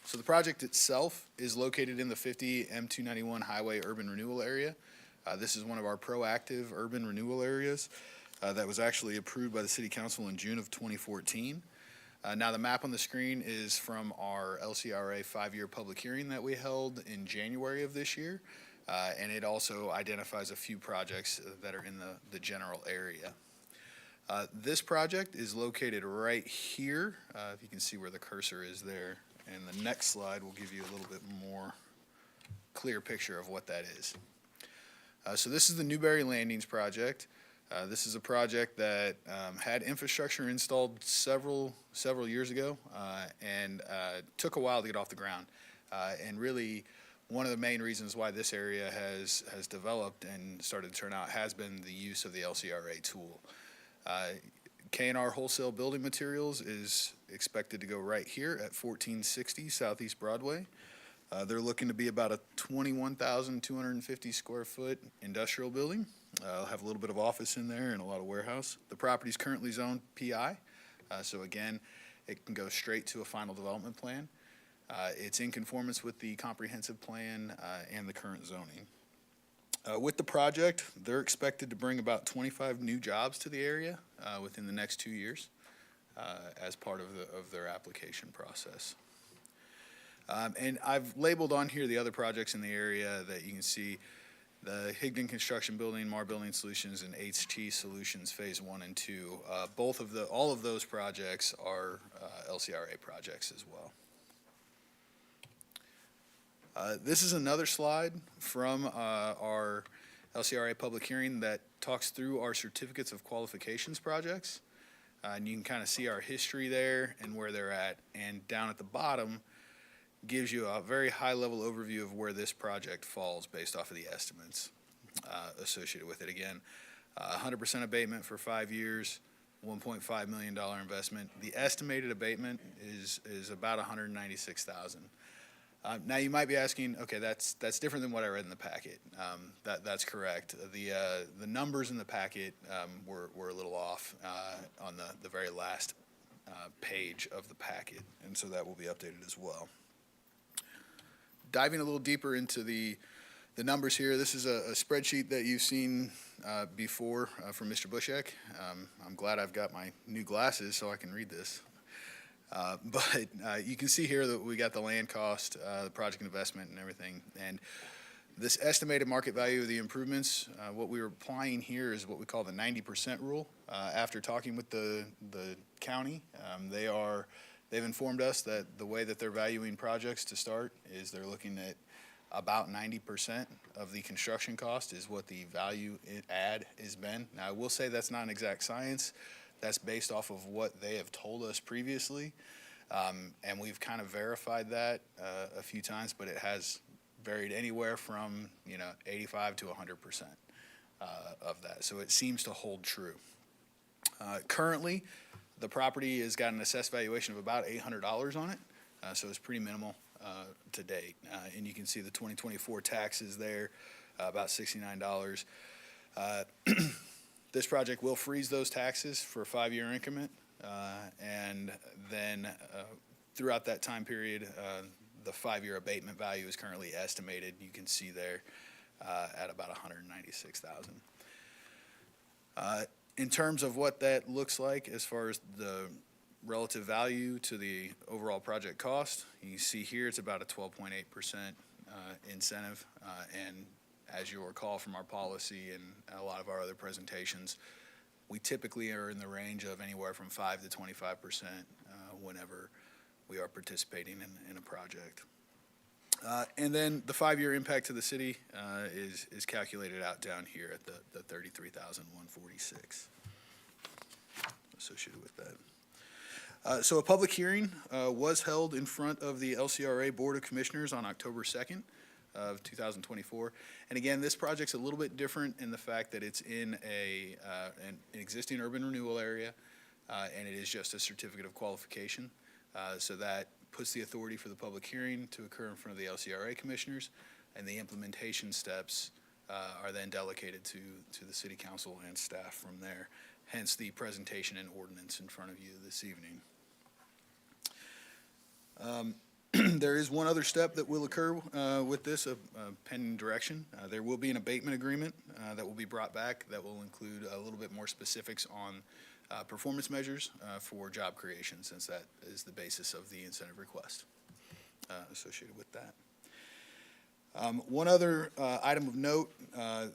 So the project itself is located in the 50 M291 Highway Urban Renewal Area. This is one of our proactive urban renewal areas that was actually approved by the City Council in June of 2014. Now the map on the screen is from our LCRA 5-year public hearing that we held in January of this year. And it also identifies a few projects that are in the general area. This project is located right here, if you can see where the cursor is there. And the next slide will give you a little bit more clear picture of what that is. So this is the Newberry Landings project. This is a project that had infrastructure installed several years ago and took a while to get off the ground. And really, one of the main reasons why this area has developed and started to turn out has been the use of the LCRA tool. K&R Wholesale Building Materials is expected to go right here at 1460 Southeast Broadway. They're looking to be about a 21,250 square foot industrial building. I'll have a little bit of office in there and a lot of warehouse. The property is currently zoned PI, so again, it can go straight to a final development plan. It's in conformance with the comprehensive plan and the current zoning. With the project, they're expected to bring about 25 new jobs to the area within the next 2 years as part of their application process. And I've labeled on here the other projects in the area that you can see: the Higdon Construction Building, Mar Building Solutions, and HT Solutions Phase 1 and 2. All of those projects are LCRA projects as well. This is another slide from our LCRA public hearing that talks through our certificates of qualifications projects. And you can kind of see our history there and where they're at. And down at the bottom gives you a very high-level overview of where this project falls based off of the estimates associated with it. Again, 100% abatement for 5 years, $1.5 million investment. The estimated abatement is about $196,000. Now you might be asking, okay, that's different than what I read in the packet. That's correct. The numbers in the packet were a little off on the very last page of the packet, and so that will be updated as well. Diving a little deeper into the numbers here, this is a spreadsheet that you've seen before from Mr. Bushek. I'm glad I've got my new glasses so I can read this. But you can see here that we got the land cost, the project investment, and everything. And this estimated market value of the improvements, what we were applying here is what we call the 90% rule. After talking with the county, they've informed us that the way that they're valuing projects to start is they're looking at about 90% of the construction cost is what the value add has been. Now, I will say that's not an exact science. That's based off of what they have told us previously, and we've kind of verified that a few times, but it has varied anywhere from 85 to 100% of that. So it seems to hold true. Currently, the property has got an assessed valuation of about $800 on it, so it's pretty minimal to date. And you can see the 2024 taxes there, about $69. This project will freeze those taxes for a 5-year increment, and then throughout that time period, the 5-year abatement value is currently estimated, you can see there, at about $196,000. In terms of what that looks like as far as the relative value to the overall project cost, you see here it's about a 12.8% incentive, and as you'll recall from our policy and a lot of our other presentations, we typically are in the range of anywhere from 5 to 25% whenever we are participating in a project. And then the 5-year impact to the city is calculated out down here at the 33,146 associated with that. So a public hearing was held in front of the LCRA Board of Commissioners on October 2nd of 2024. And again, this project's a little bit different in the fact that it's in an existing urban renewal area, and it is just a certificate of qualification. So that puts the authority for the public hearing to occur in front of the LCRA commissioners, and the implementation steps are then delegated to the city council and staff from there. Hence the presentation and ordinance in front of you this evening. There is one other step that will occur with this, pending direction. There will be an abatement agreement that will be brought back that will include a little bit more specifics on performance measures for job creation, since that is the basis of the incentive request associated with that. One other item of note,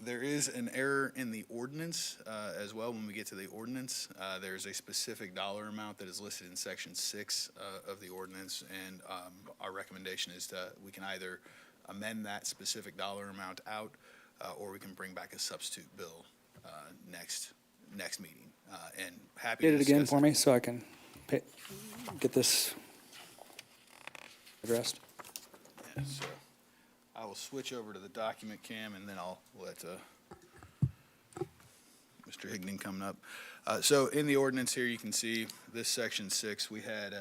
there is an error in the ordinance as well. When we get to the ordinance, there's a specific dollar amount that is listed in section 6 of the ordinance, and our recommendation is that we can either amend that specific dollar amount out, or we can bring back a substitute bill next meeting. And happy to Hit it again discuss for me so I can get this addressed. Yeah, so I will switch over to the document cam, and then I'll let Mr. Higdon come up. So in the ordinance here, you can see this section 6, we had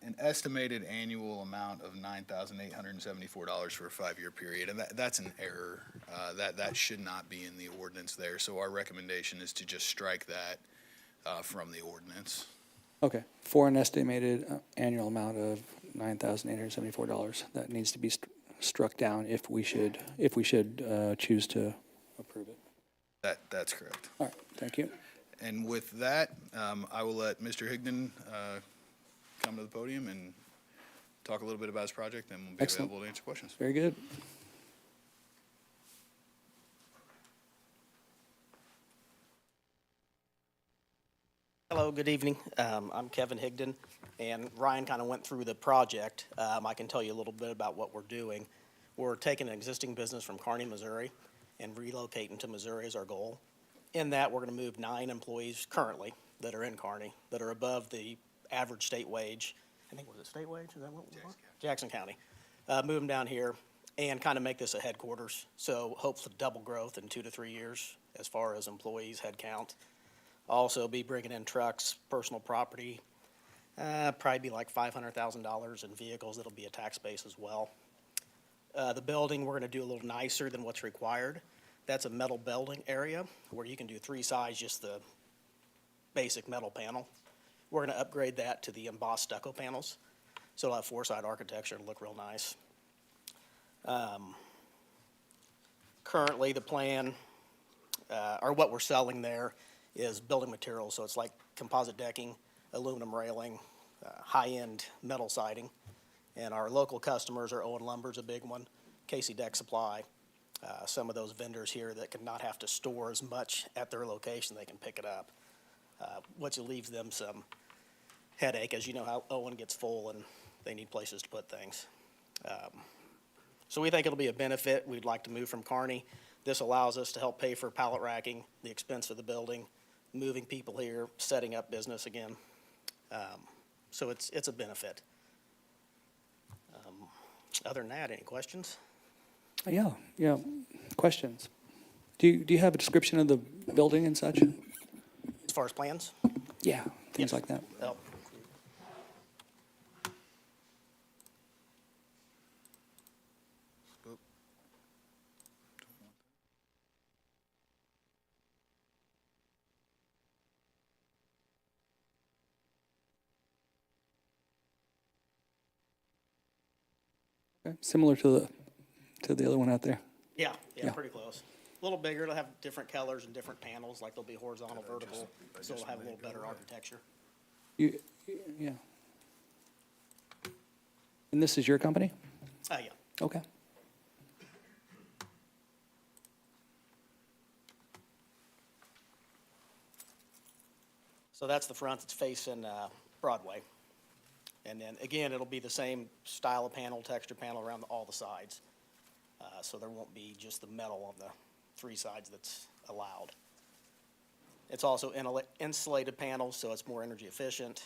an estimated annual amount of $9,874 for a 5-year period, and that's an error. That should not be in the ordinance there. So our recommendation is to just strike that from the ordinance. Okay, for an estimated annual amount of $9,874, that needs to be struck down if we should choose to approve it. That's correct. All right, thank you. And with that, I will let Mr. Higdon come to the podium and talk a little bit about his project, and we'll be Excellent. available to answer questions. Very good. Hello, good evening. I'm Kevin Higdon, and Ryan kind of went through the project. I can tell you a little bit about what we're doing. We're taking an existing business from Kearney, Missouri, and relocating to Missouri is our goal. In that, we're going to move 9 employees currently that are in Kearney that are above the average state wage. I think, was it state wage? Is that what it was? Jackson County. Move them down here and kind of make this a headquarters. So hopefully double growth in 2 to 3 years as far as employees, head count. Also be bringing in trucks, personal property, probably be like $500,000 in vehicles. It'll be a tax base as well. The building, we're going to do a little nicer than what's required. That's a metal building area where you can do 3 sides, just the basic metal panel. We're going to upgrade that to the embossed stucco panels. So it'll have 4-side architecture and look real nice. Currently, the plan, or what we're selling there, is building materials. So it's like composite decking, aluminum railing, high-end metal siding. And our local customers are Owen Lumber's a big one, Casey Deck Supply. Some of those vendors here that can not have to store as much at their location, they can pick it up, which leaves them some headache, as you know how Owen gets full and they need places to put things. So we think it'll be a benefit. We'd like to move from Kearney. This allows us to help pay for pallet racking, the expense of the building, moving people here, setting up business again. So it's a benefit. Other than that, any questions? Yeah. Questions? Do you have a description of the building and such? As far as plans? Yeah, things like that. Oh. Okay. Similar to the other one out there. Yeah, Yeah. pretty close. A little bigger, it'll have different colors and different panels, like they'll be horizontal, vertical, so it'll have a little better architecture. Yeah. And this is your company? Yeah. Okay. So that's the front, it's facing Broadway. And then, again, it'll be the same style of panel, texture panel around all the sides. So there won't be just the metal on the 3 sides that's allowed. It's also insulated panels, so it's more energy efficient.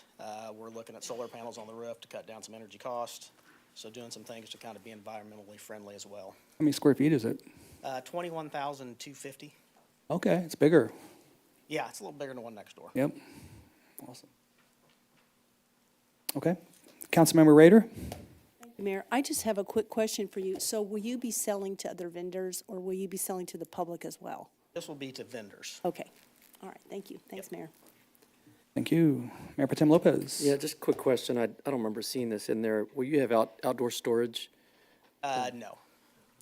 We're looking at solar panels on the roof to cut down some energy cost. So doing some things to kind of be environmentally friendly as well. How many square feet is it? 21,250. Okay, it's bigger. Yeah, it's a little bigger than the one next door. Yep. Awesome. Okay. Councilmember Rader? Mayor, I just have a quick question for you. So will you be selling to other vendors, or will you be selling to the public as well? This will be to vendors. Okay. All right, thank you. Thanks, Mayor. Thank you. Mayor Pro Tem Lopez? Yeah, just a quick question. I don't remember seeing this in there. Will you have outdoor storage? No.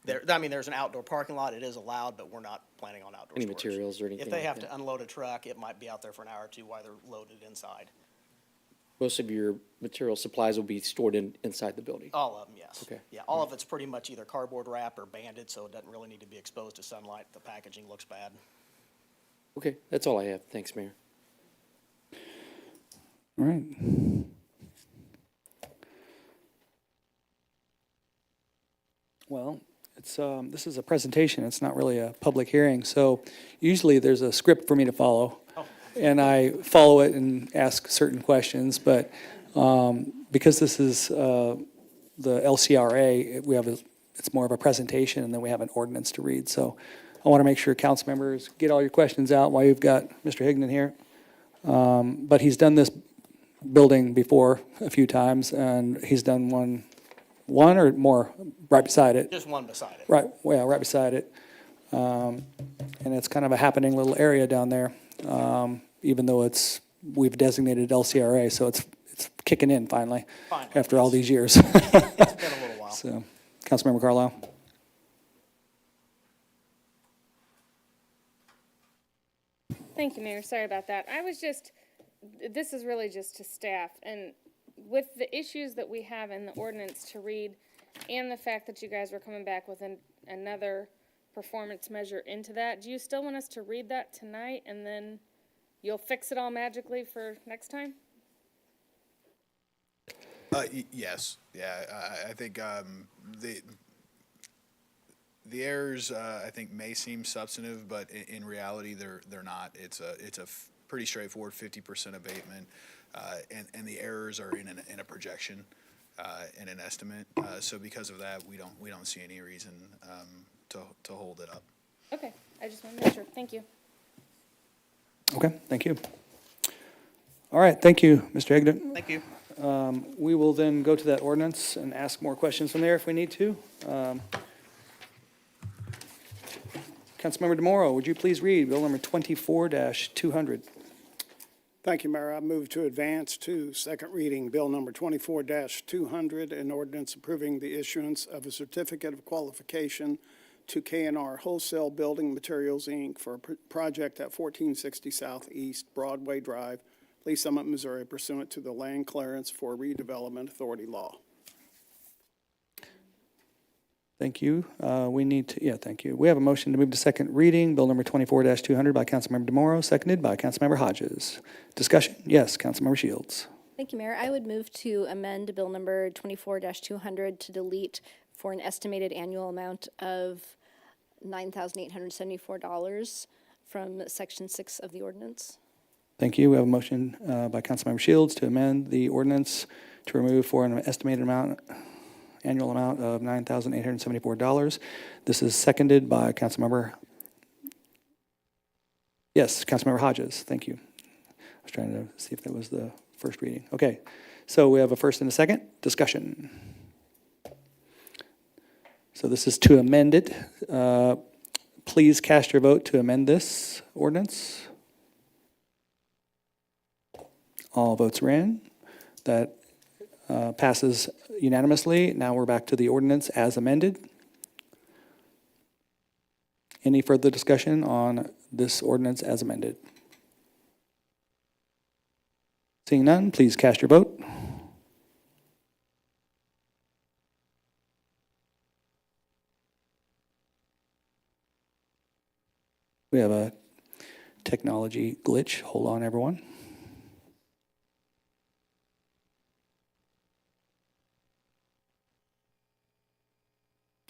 There's an outdoor parking lot. It is allowed, but we're not planning on outdoor Any storage. materials or anything If they like have that? to unload a truck, it might be out there for an hour or two while they're loaded inside. Most of your material supplies will be stored inside the building? All of them, yes. Okay. Yeah, all of it's pretty much either cardboard wrap or banded, so it doesn't really need to be exposed to sunlight. The packaging looks bad. Okay, that's all I have. Thanks, Mayor. All right. Well, this is a presentation. It's not really a public hearing. So usually there's a script for me to follow. And I follow it and ask certain questions. But because this is the LCRA, it's more of a presentation, and then we have an ordinance to read. So I want to make sure council members get all your questions out while you've got Mr. Higdon here. But he's done this building before a few times, and he's done one or more right beside it. Just one beside it. Right, well, right beside it. And it's kind of a happening little area down there, even though we've designated LCRA, so it's kicking in finally, after all these years. It's been a little while. So, Councilmember Carlisle. Thank you, Mayor. Sorry about that. This is really just to staff, and with the issues that we have in the ordinance to read, and the fact that you guys were coming back with another performance measure into that, do you still want us to read that tonight, and then you'll fix it all magically for next time? Yes, yeah, I think the errors, I think, may seem substantive, but in reality, they're not. It's a pretty straightforward 50% abatement, and the errors are in a projection, in an estimate. So because of that, we don't see any reason to hold it up. Okay, I just want to make sure. Thank you. Okay, thank you. All right, thank you, Mr. Higdon. Thank you. We will then go to that ordinance and ask more questions from there if we need to. Councilmember DeMoro, would you please read Bill number 24-200? Thank you, Mayor. I move to advance to second reading, Bill number 24-200, an ordinance approving the issuance of a certificate of qualification to K&R Wholesale Building Materials, Inc. for a project at 1460 Southeast Broadway Drive, Lee Summit, Missouri, pursuant to the Land Clearance for Redevelopment Authority law. Thank you. Thank you. We have a motion to move to second reading, Bill number 24-200 by Councilmember DeMoro, seconded by Councilmember Hodges. Discussion? Yes, Councilmember Shields. Thank you, Mayor. I would move to amend Bill number 24-200 to delete for an estimated annual amount of $9,874 from Section 6 of the ordinance. Thank you. We have a motion by Councilmember Shields to amend the ordinance to remove for an estimated annual amount of $9,874. This is seconded by Councilmember Hodges. Thank you. I was trying to see if that was the first reading. Okay, so we have a first and a second. Discussion. So this is to amend it. Please cast your vote to amend this ordinance. All votes are in. That passes unanimously. Now we're back to the ordinance as amended. Any further discussion on this ordinance as amended? Seeing none, please cast your vote. We have a technology glitch. Hold on, everyone.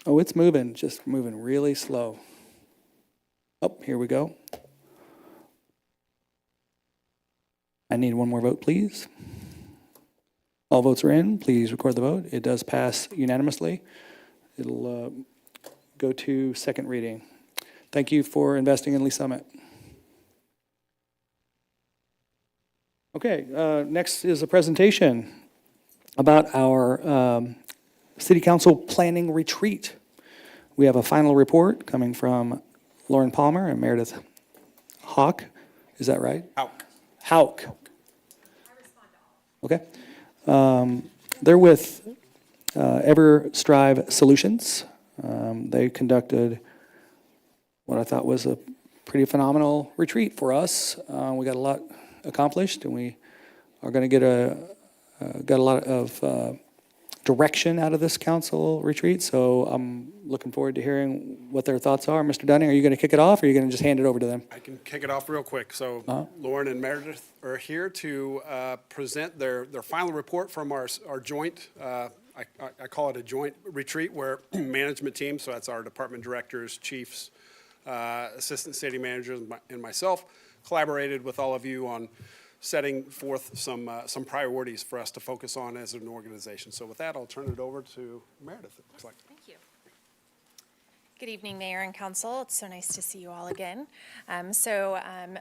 Oh, it's moving, just moving really slow. Oh, here we go. I need one more vote, please. All votes are in. Please record the vote. It does pass unanimously. It'll go to second reading. Thank you for investing in Lee Summit. Okay, next is a presentation about our City Council planning retreat. We have a final report coming from Lauren Palmer and Meredith Hawk. Is that right? Hauk. Okay. They're with EverStrive Solutions. They conducted what I thought was a pretty phenomenal retreat for us. We got a lot accomplished, and we are going to get got a lot of direction out of this council retreat. So I'm looking forward to hearing what their thoughts are. Mr. Dunning, are you going to kick it off, or are you going to just hand it over to them? I can kick it off real quick. So Lauren and Meredith are here to present their final report from our joint, I call it a joint retreat, where management team, so that's our department directors, chiefs, assistant city managers, and myself, collaborated with all of you on setting forth some priorities for us to focus on as an organization. So with that, I'll turn it over to Meredith, it looks like. Thank you. Good evening, Mayor and Council. It's so nice to see you all again.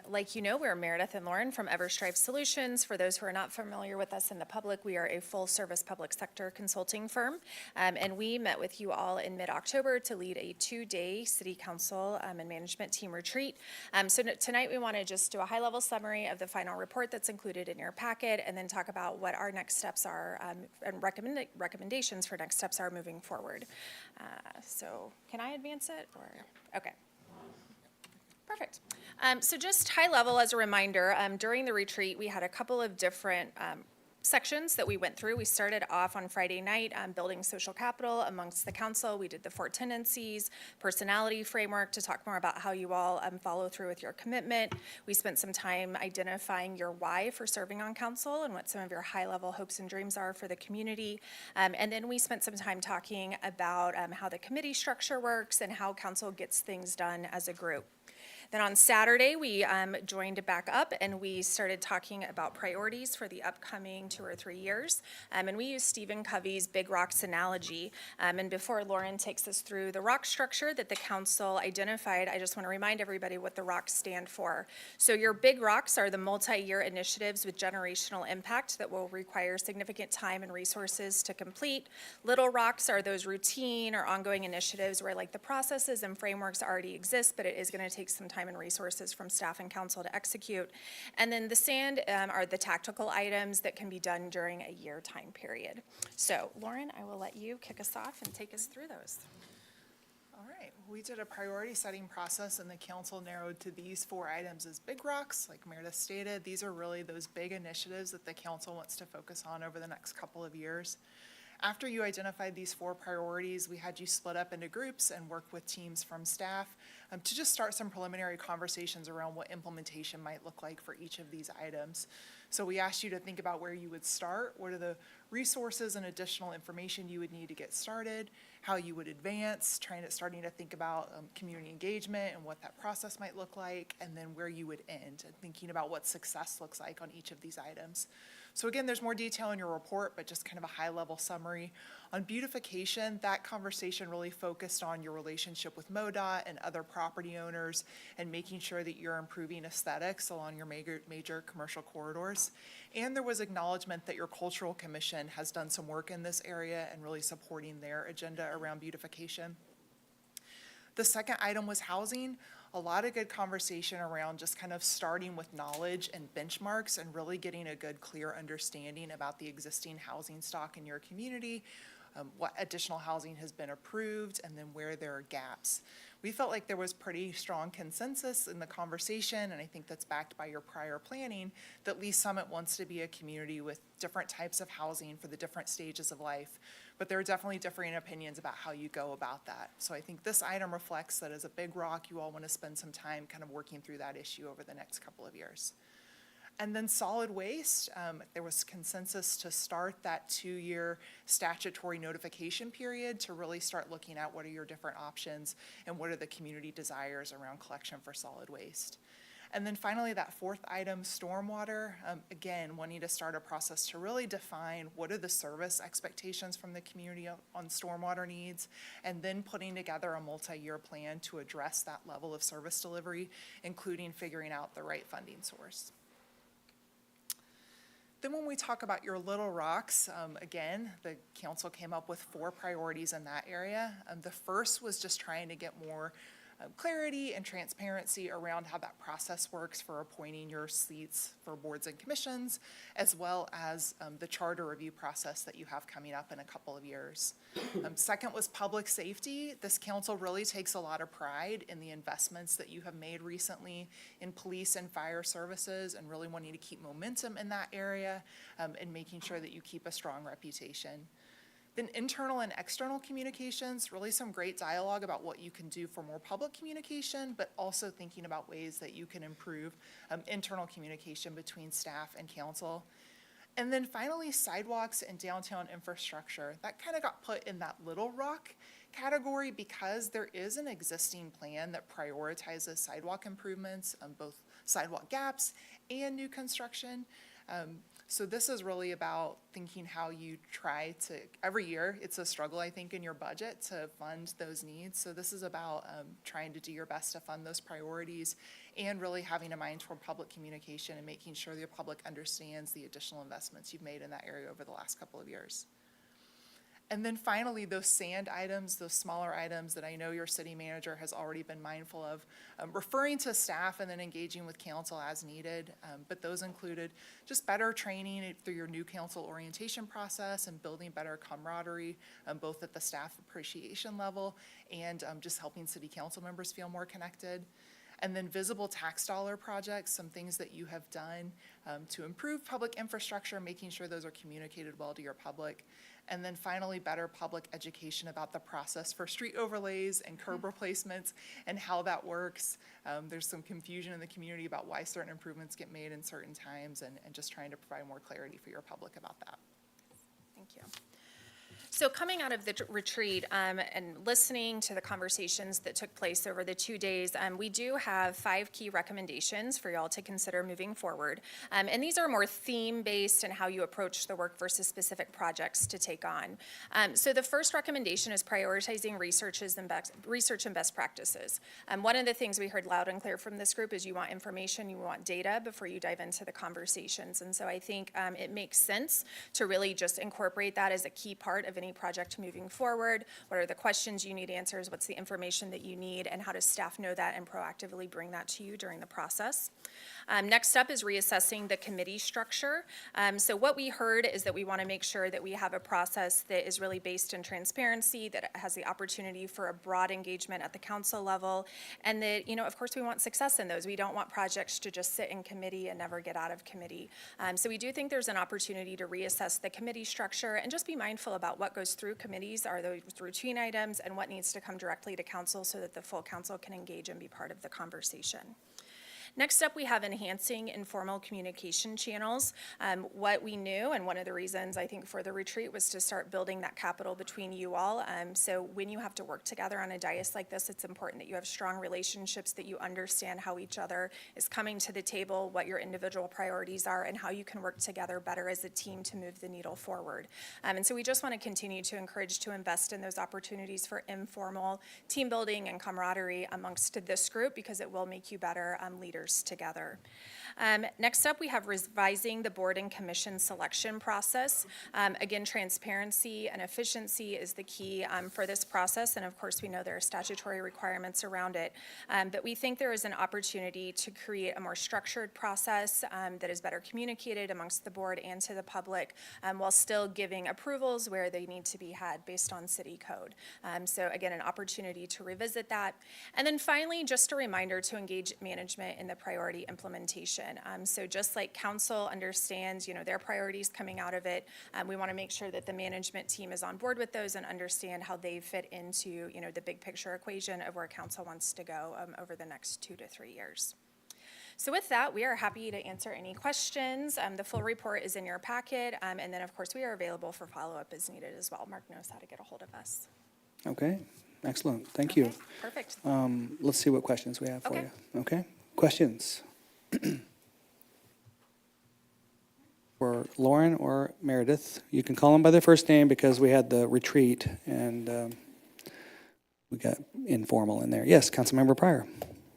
Like you know, we're Meredith and Lauren from EverStrive Solutions. For those who are not familiar with us in the public, we are a full-service public sector consulting firm, and we met with you all in mid-October to lead a 2-day City Council and management team retreat. Tonight we want to just do a high-level summary of the final report that's included in your packet, and then talk about what our next steps are and recommendations for next steps are moving forward. So can I advance it, or, okay. Perfect. So just high level as a reminder, during the retreat, we had a couple of different sections that we went through. We started off on Friday night building social capital amongst the council. We did the 4 tendencies, personality framework to talk more about how you all follow through with your commitment. We spent some time identifying your why for serving on council and what some of your high level hopes and dreams are for the community. And then we spent some time talking about how the committee structure works and how council gets things done as a group. Then on Saturday, we joined back up and we started talking about priorities for the upcoming 2 or 3 years. And we used Stephen Covey's big rocks analogy. And before Lauren takes us through the rock structure that the council identified, I just want to remind everybody what the rocks stand for. So your big rocks are the multi-year initiatives with generational impact that will require significant time and resources to complete. Little rocks are those routine or ongoing initiatives where like the processes and frameworks already exist, but it is going to take some time and resources from staff and council to execute. And then the sand are the tactical items that can be done during a year time period. So Lauren, I will let you kick us off and take us through those. All right, we did a priority setting process and the council narrowed to these 4 items as big rocks. Like Meredith stated, these are really those big initiatives that the council wants to focus on over the next couple of years. After you identified these 4 priorities, we had you split up into groups and work with teams from staff to just start some preliminary conversations around what implementation might look like for each of these items. So we asked you to think about where you would start, what are the resources and additional information you would need to get started, how you would advance, starting to think about community engagement and what that process might look like, and then where you would end, and thinking about what success looks like on each of these items. So again, there's more detail in your report, but just kind of a high-level summary. On beautification, that conversation really focused on your relationship with MoDOT and other property owners and making sure that you're improving aesthetics along your major commercial corridors. And there was acknowledgement that your cultural commission has done some work in this area and really supporting their agenda around beautification. The second item was housing. A lot of good conversation around just kind of starting with knowledge and benchmarks and really getting a good, clear understanding about the existing housing stock in your community, what additional housing has been approved, and then where there are gaps. We felt like there was pretty strong consensus in the conversation, and I think that's backed by your prior planning, that Lee Summit wants to be a community with different types of housing for the different stages of life. But there are definitely differing opinions about how you go about that. So I think this item reflects that as a big rock, you all want to spend some time kind of working through that issue over the next couple of years. And then solid waste, there was consensus to start that 2-year statutory notification period to really start looking at what are your different options and what are the community desires around collection for solid waste. And then finally, that fourth item, stormwater, again, wanting to start a process to really define what are the service expectations from the community on stormwater needs, and then putting together a multi-year plan to address that level of service delivery, including figuring out the right funding source. Then when we talk about your little rocks, again, the council came up with 4 priorities in that area. The first was just trying to get more clarity and transparency around how that process works for appointing your seats for boards and commissions, as well as the charter review process that you have coming up in a couple of years. Second was public safety. This council really takes a lot of pride in the investments that you have made recently in police and fire services, and really wanting to keep momentum in that area, and making sure that you keep a strong reputation. Then internal and external communications, really some great dialogue about what you can do for more public communication, but also thinking about ways that you can improve internal communication between staff and council. And then finally, sidewalks and downtown infrastructure. That kind of got put in that little rock category because there is an existing plan that prioritizes sidewalk improvements, both sidewalk gaps and new construction. So this is really about thinking how you try to, every year, it's a struggle, I think, in your budget to fund those needs. So this is about trying to do your best to fund those priorities and really having a mind toward public communication and making sure the public understands the additional investments you've made in that area over the last couple of years. And then finally, those sand items, those smaller items that I know your city manager has already been mindful of, referring to staff and then engaging with council as needed. But those included just better training through your new council orientation process and building better camaraderie, both at the staff appreciation level and just helping city council members feel more connected. And then visible tax dollar projects, some things that you have done to improve public infrastructure, making sure those are communicated well to your public. And then finally, better public education about the process for street overlays and curb replacements and how that works. There's some confusion in the community about why certain improvements get made in certain times, and just trying to provide more clarity for your public about that. Thank you. So coming out of the retreat and listening to the conversations that took place over the 2 days, we do have 5 key recommendations for y'all to consider moving forward. And these are more theme-based and how you approach the work versus specific projects to take on. So the first recommendation is prioritizing research and best practices. One of the things we heard loud and clear from this group is you want information, you want data before you dive into the conversations. And so I think it makes sense to really just incorporate that as a key part of any project moving forward. What are the questions you need answers? What's the information that you need? And how does staff know that and proactively bring that to you during the process? Next up is reassessing the committee structure. So what we heard is that we want to make sure that we have a process that is really based in transparency, that has the opportunity for a broad engagement at the council level, and that, you know, of course we want success in those. We don't want projects to just sit in committee and never get out of committee. So we do think there's an opportunity to reassess the committee structure and just be mindful about what goes through committees, are those routine items, and what needs to come directly to council so that the full council can engage and be part of the conversation. Next up, we have enhancing informal communication channels. What we knew, and one of the reasons I think for the retreat, was to start building that capital between you all. So when you have to work together on a dais like this, it's important that you have strong relationships, that you understand how each other is coming to the table, what your individual priorities are, and how you can work together better as a team to move the needle forward. And so we just want to continue to encourage to invest in those opportunities for informal team building and camaraderie amongst this group, because it will make you better leaders together. Next up, we have revising the board and commission selection process. Again, transparency and efficiency is the key for this process, and of course we know there are statutory requirements around it, but we think there is an opportunity to create a more structured process that is better communicated amongst the board and to the public, while still giving approvals where they need to be had based on city code. So again, an opportunity to revisit that. And then finally, just a reminder to engage management in the priority implementation. So just like council understands, you know, their priorities coming out of it, we want to make sure that the management team is on board with those and understand how they fit into, you know, the big picture equation of where council wants to go over the next 2 to 3 years. So with that, we are happy to answer any questions. The full report is in your packet, and then, of course, we are available for follow-up as needed as well. Mark knows how to get a hold of us. Okay, excellent. Thank you. Perfect. Let's see what questions we have for Okay. you. Okay, questions? For Lauren or Meredith, you can call them by their first name because we had the retreat and we got informal in there. Yes, Councilmember Pryor.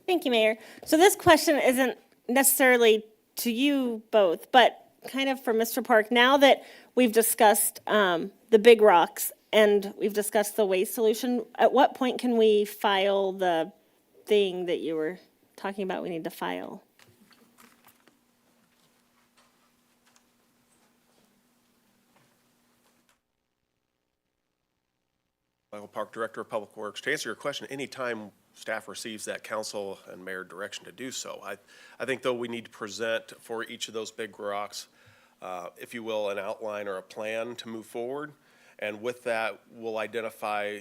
Thank you, Mayor. So this question isn't necessarily to you both, but kind of for Mr. Park. Now that we've discussed the big rocks and we've discussed the waste solution, at what point can we file the thing that you were talking about we need to file? Michael Park, Director of Public Works. To answer your question, anytime staff receives that council and mayor direction to do so. I think, though, we need to present for each of those big rocks, if you will, an outline or a plan to move forward. And with that, we'll identify,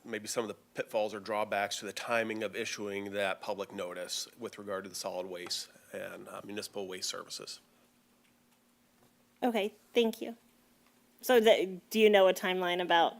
maybe some of the pitfalls or drawbacks to the timing of issuing that public notice with regard to the solid waste and municipal waste services. Okay, thank you. So do you know a timeline about?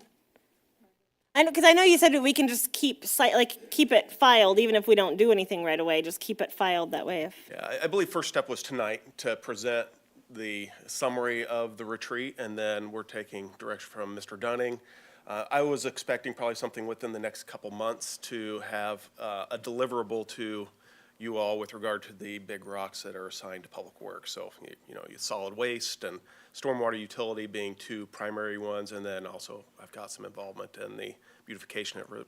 Because I know you said that we can just keep it filed, even if we don't do anything right away, just keep it filed that way. Yeah, I believe first step was tonight to present the summary of the retreat, and then we're taking direction from Mr. Dunning. I was expecting probably something within the next couple months to have a deliverable to you all with regard to the big rocks that are assigned to public works. So, solid waste and stormwater utility being two primary ones, and then also I've got some involvement in the beautification that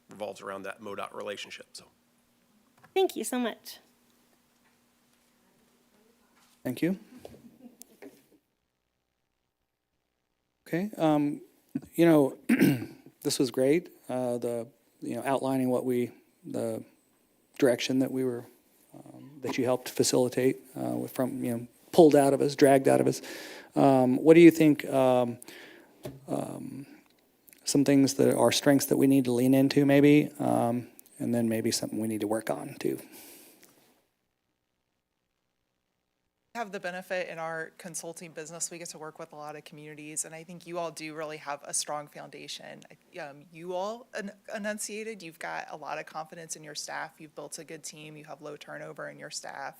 revolves around that MoDOT relationship. So, thank you so much. Thank you. Okay, this was great. Outlining the direction that we were, that you helped facilitate from, pulled out of us, dragged out of us. What do you think, some things that are strengths that we need to lean into maybe, and then maybe something we need to work on too? Have the benefit in our consulting business, we get to work with a lot of communities, and I think you all do really have a strong foundation. You all enunciated, you've got a lot of confidence in your staff, you've built a good team, you have low turnover in your staff,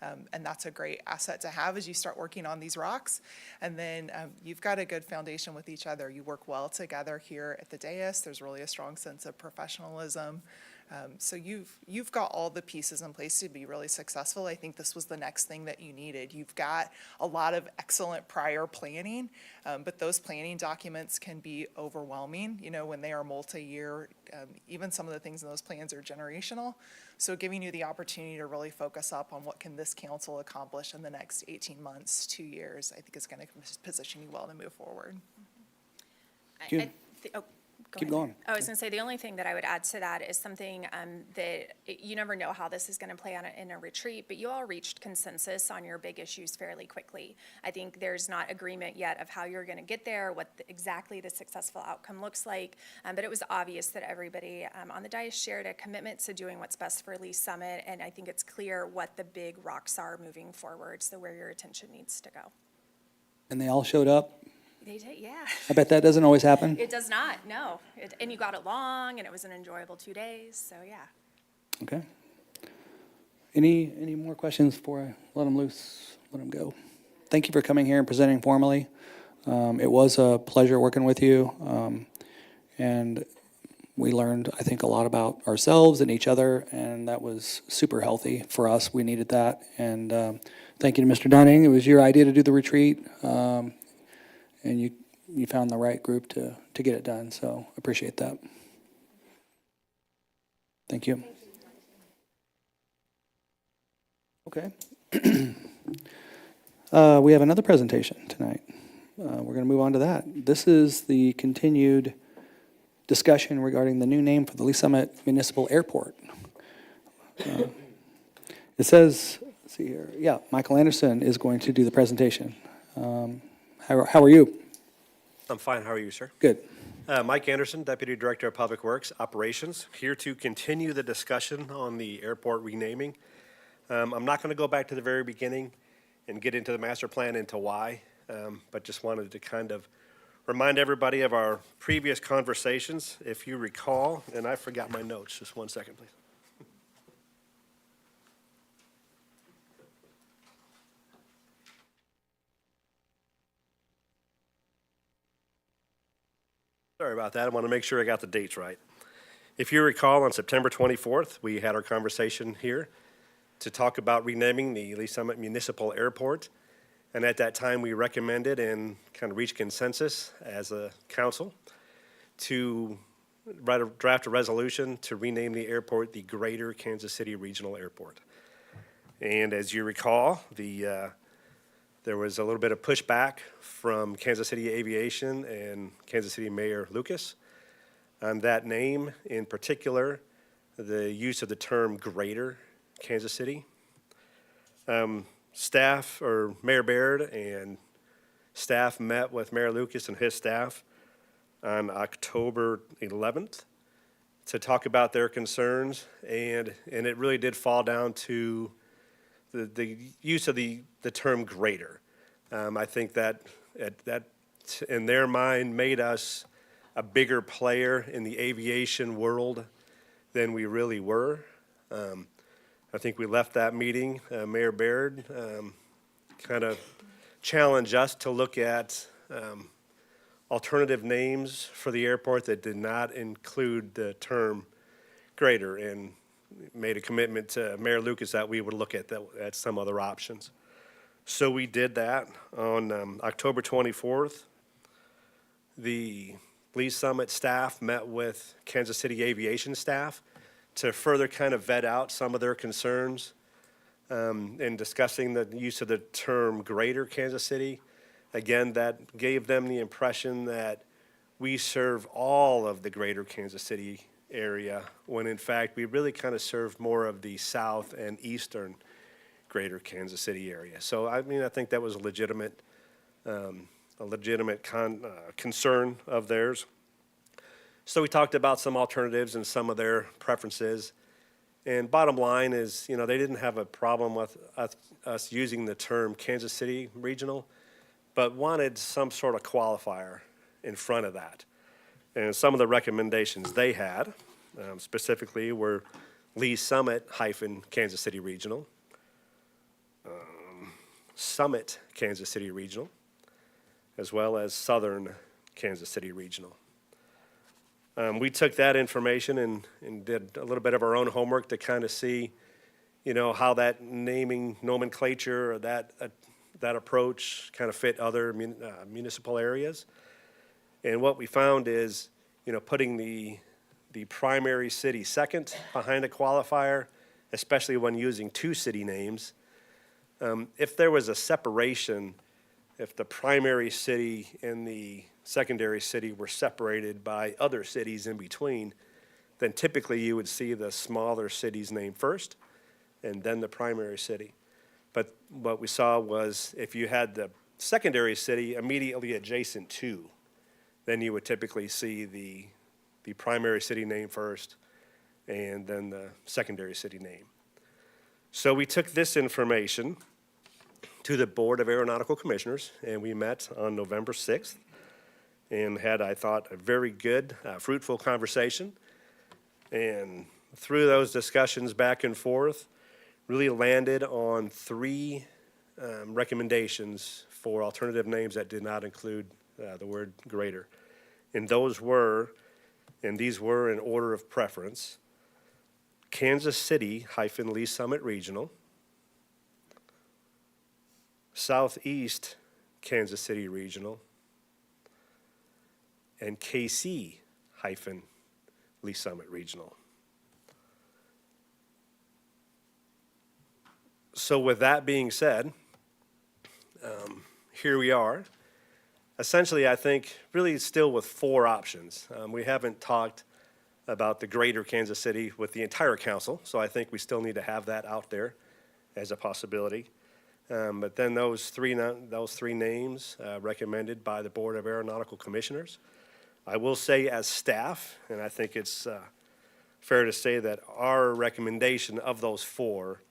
and that's a great asset to have as you start working on these rocks. And then you've got a good foundation with each other. You work well together here at the dais. There's really a strong sense of professionalism. So you've got all the pieces in place to be really successful. I think this was the next thing that you needed. You've got a lot of excellent prior planning, but those planning documents can be overwhelming, when they are multi-year. Even some of the things in those plans are generational. So giving you the opportunity to really focus up on what can this council accomplish in the next 18 months, 2 years, I think is going to position you well to move forward. Keep going. I was going to say, the only thing that I would add to that is something that you never know how this is going to play out in a retreat, but you all reached consensus on your big issues fairly quickly. I think there's not agreement yet of how you're going to get there, what exactly the successful outcome looks like, but it was obvious that everybody on the dais shared a commitment to doing what's best for Lee Summit, and I think it's clear what the big rocks are moving forward, so where your attention needs to go. And they all showed up? They did, yeah. I bet that doesn't always happen. It does not, no. And you got it long, and it was an enjoyable 2 days, so yeah. Okay. Any more questions before I let them loose, let them go? Thank you for coming here and presenting formally. It was a pleasure working with you, and we learned, I think, a lot about ourselves and each other, and that was super healthy for us. We needed that, and thank you to Mr. Dunning. It was your idea to do the retreat, and you found the right group to get it done, so appreciate that. Thank you. Okay. We have another presentation tonight. We're going to move on to that. This is the continued discussion regarding the new name for the Lee Summit Municipal Airport. It says, let's see here, yeah, Michael Anderson is going to do the presentation. How are you? I'm fine. How are you, sir? Good. Mike Anderson, Deputy Director of Public Works Operations, here to continue the discussion on the airport renaming. I'm not going to go back to the very beginning and get into the master plan into why, but just wanted to kind of remind everybody of our previous conversations. If you recall, and I forgot my notes, just 1 second, please. Sorry about that. I want to make sure I got the dates right. If you recall, on September 24th, we had our conversation here to talk about renaming the Lee Summit Municipal Airport. And at that time, we recommended and kind of reached consensus as a council to draft a resolution to rename the airport the Greater Kansas City Regional Airport. And as you recall, there was a little bit of pushback from Kansas City Aviation and Kansas City Mayor Lucas on that name, in particular, the use of the term Greater Kansas City. Staff, or Mayor Baird and staff met with Mayor Lucas and his staff on October 11th to talk about their concerns, and it really did fall down to the use of the term greater. I think that in their mind made us a bigger player in the aviation world than we really were. I think we left that meeting, Mayor Baird kind of challenged us to look at alternative names for the airport that did not include the term greater, and made a commitment to Mayor Lucas that we would look at some other options. So we did that on October 24th. The Lee Summit staff met with Kansas City Aviation staff to further kind of vet out some of their concerns in discussing the use of the term Greater Kansas City. Again, that gave them the impression that we serve all of the Greater Kansas City area, when in fact we really kind of serve more of the south and eastern Greater Kansas City area. So I mean, I think that was a legitimate concern of theirs. So we talked about some alternatives and some of their preferences. And bottom line is, you know, they didn't have a problem with us using the term Kansas City Regional, but wanted some sort of qualifier in front of that. And some of the recommendations they had specifically were Lee Summit - Kansas City Regional, Summit Kansas City Regional, as well as Southern Kansas City Regional. We took that information and did a little bit of our own homework to kind of see, you know, how that naming nomenclature or that approach kind of fit other municipal areas. And what we found is, you know, putting the primary city second behind a qualifier, especially when using two city names, if there was a separation, if the primary city and the secondary city were separated by other cities in between, then typically you would see the smaller city's name first and then the primary city. But what we saw was if you had the secondary city immediately adjacent to, then you would typically see the primary city name first and then the secondary city name. So we took this information to the Board of Aeronautical Commissioners, and we met on November 6th and had, I thought, a very good, fruitful conversation. And through those discussions back and forth, really landed on three recommendations for alternative names that did not include the word greater. And these were in order of preference: Kansas City - Lee Summit Regional, Southeast Kansas City Regional, and KC - Lee Summit Regional. So with that being said, here we are. Essentially, I think, really still with four options. We haven't talked about the Greater Kansas City with the entire council, so I think we still need to have that out there as a possibility. But then those three names recommended by the Board of Aeronautical Commissioners. I will say as staff, and I think it's fair to say that our recommendation of those four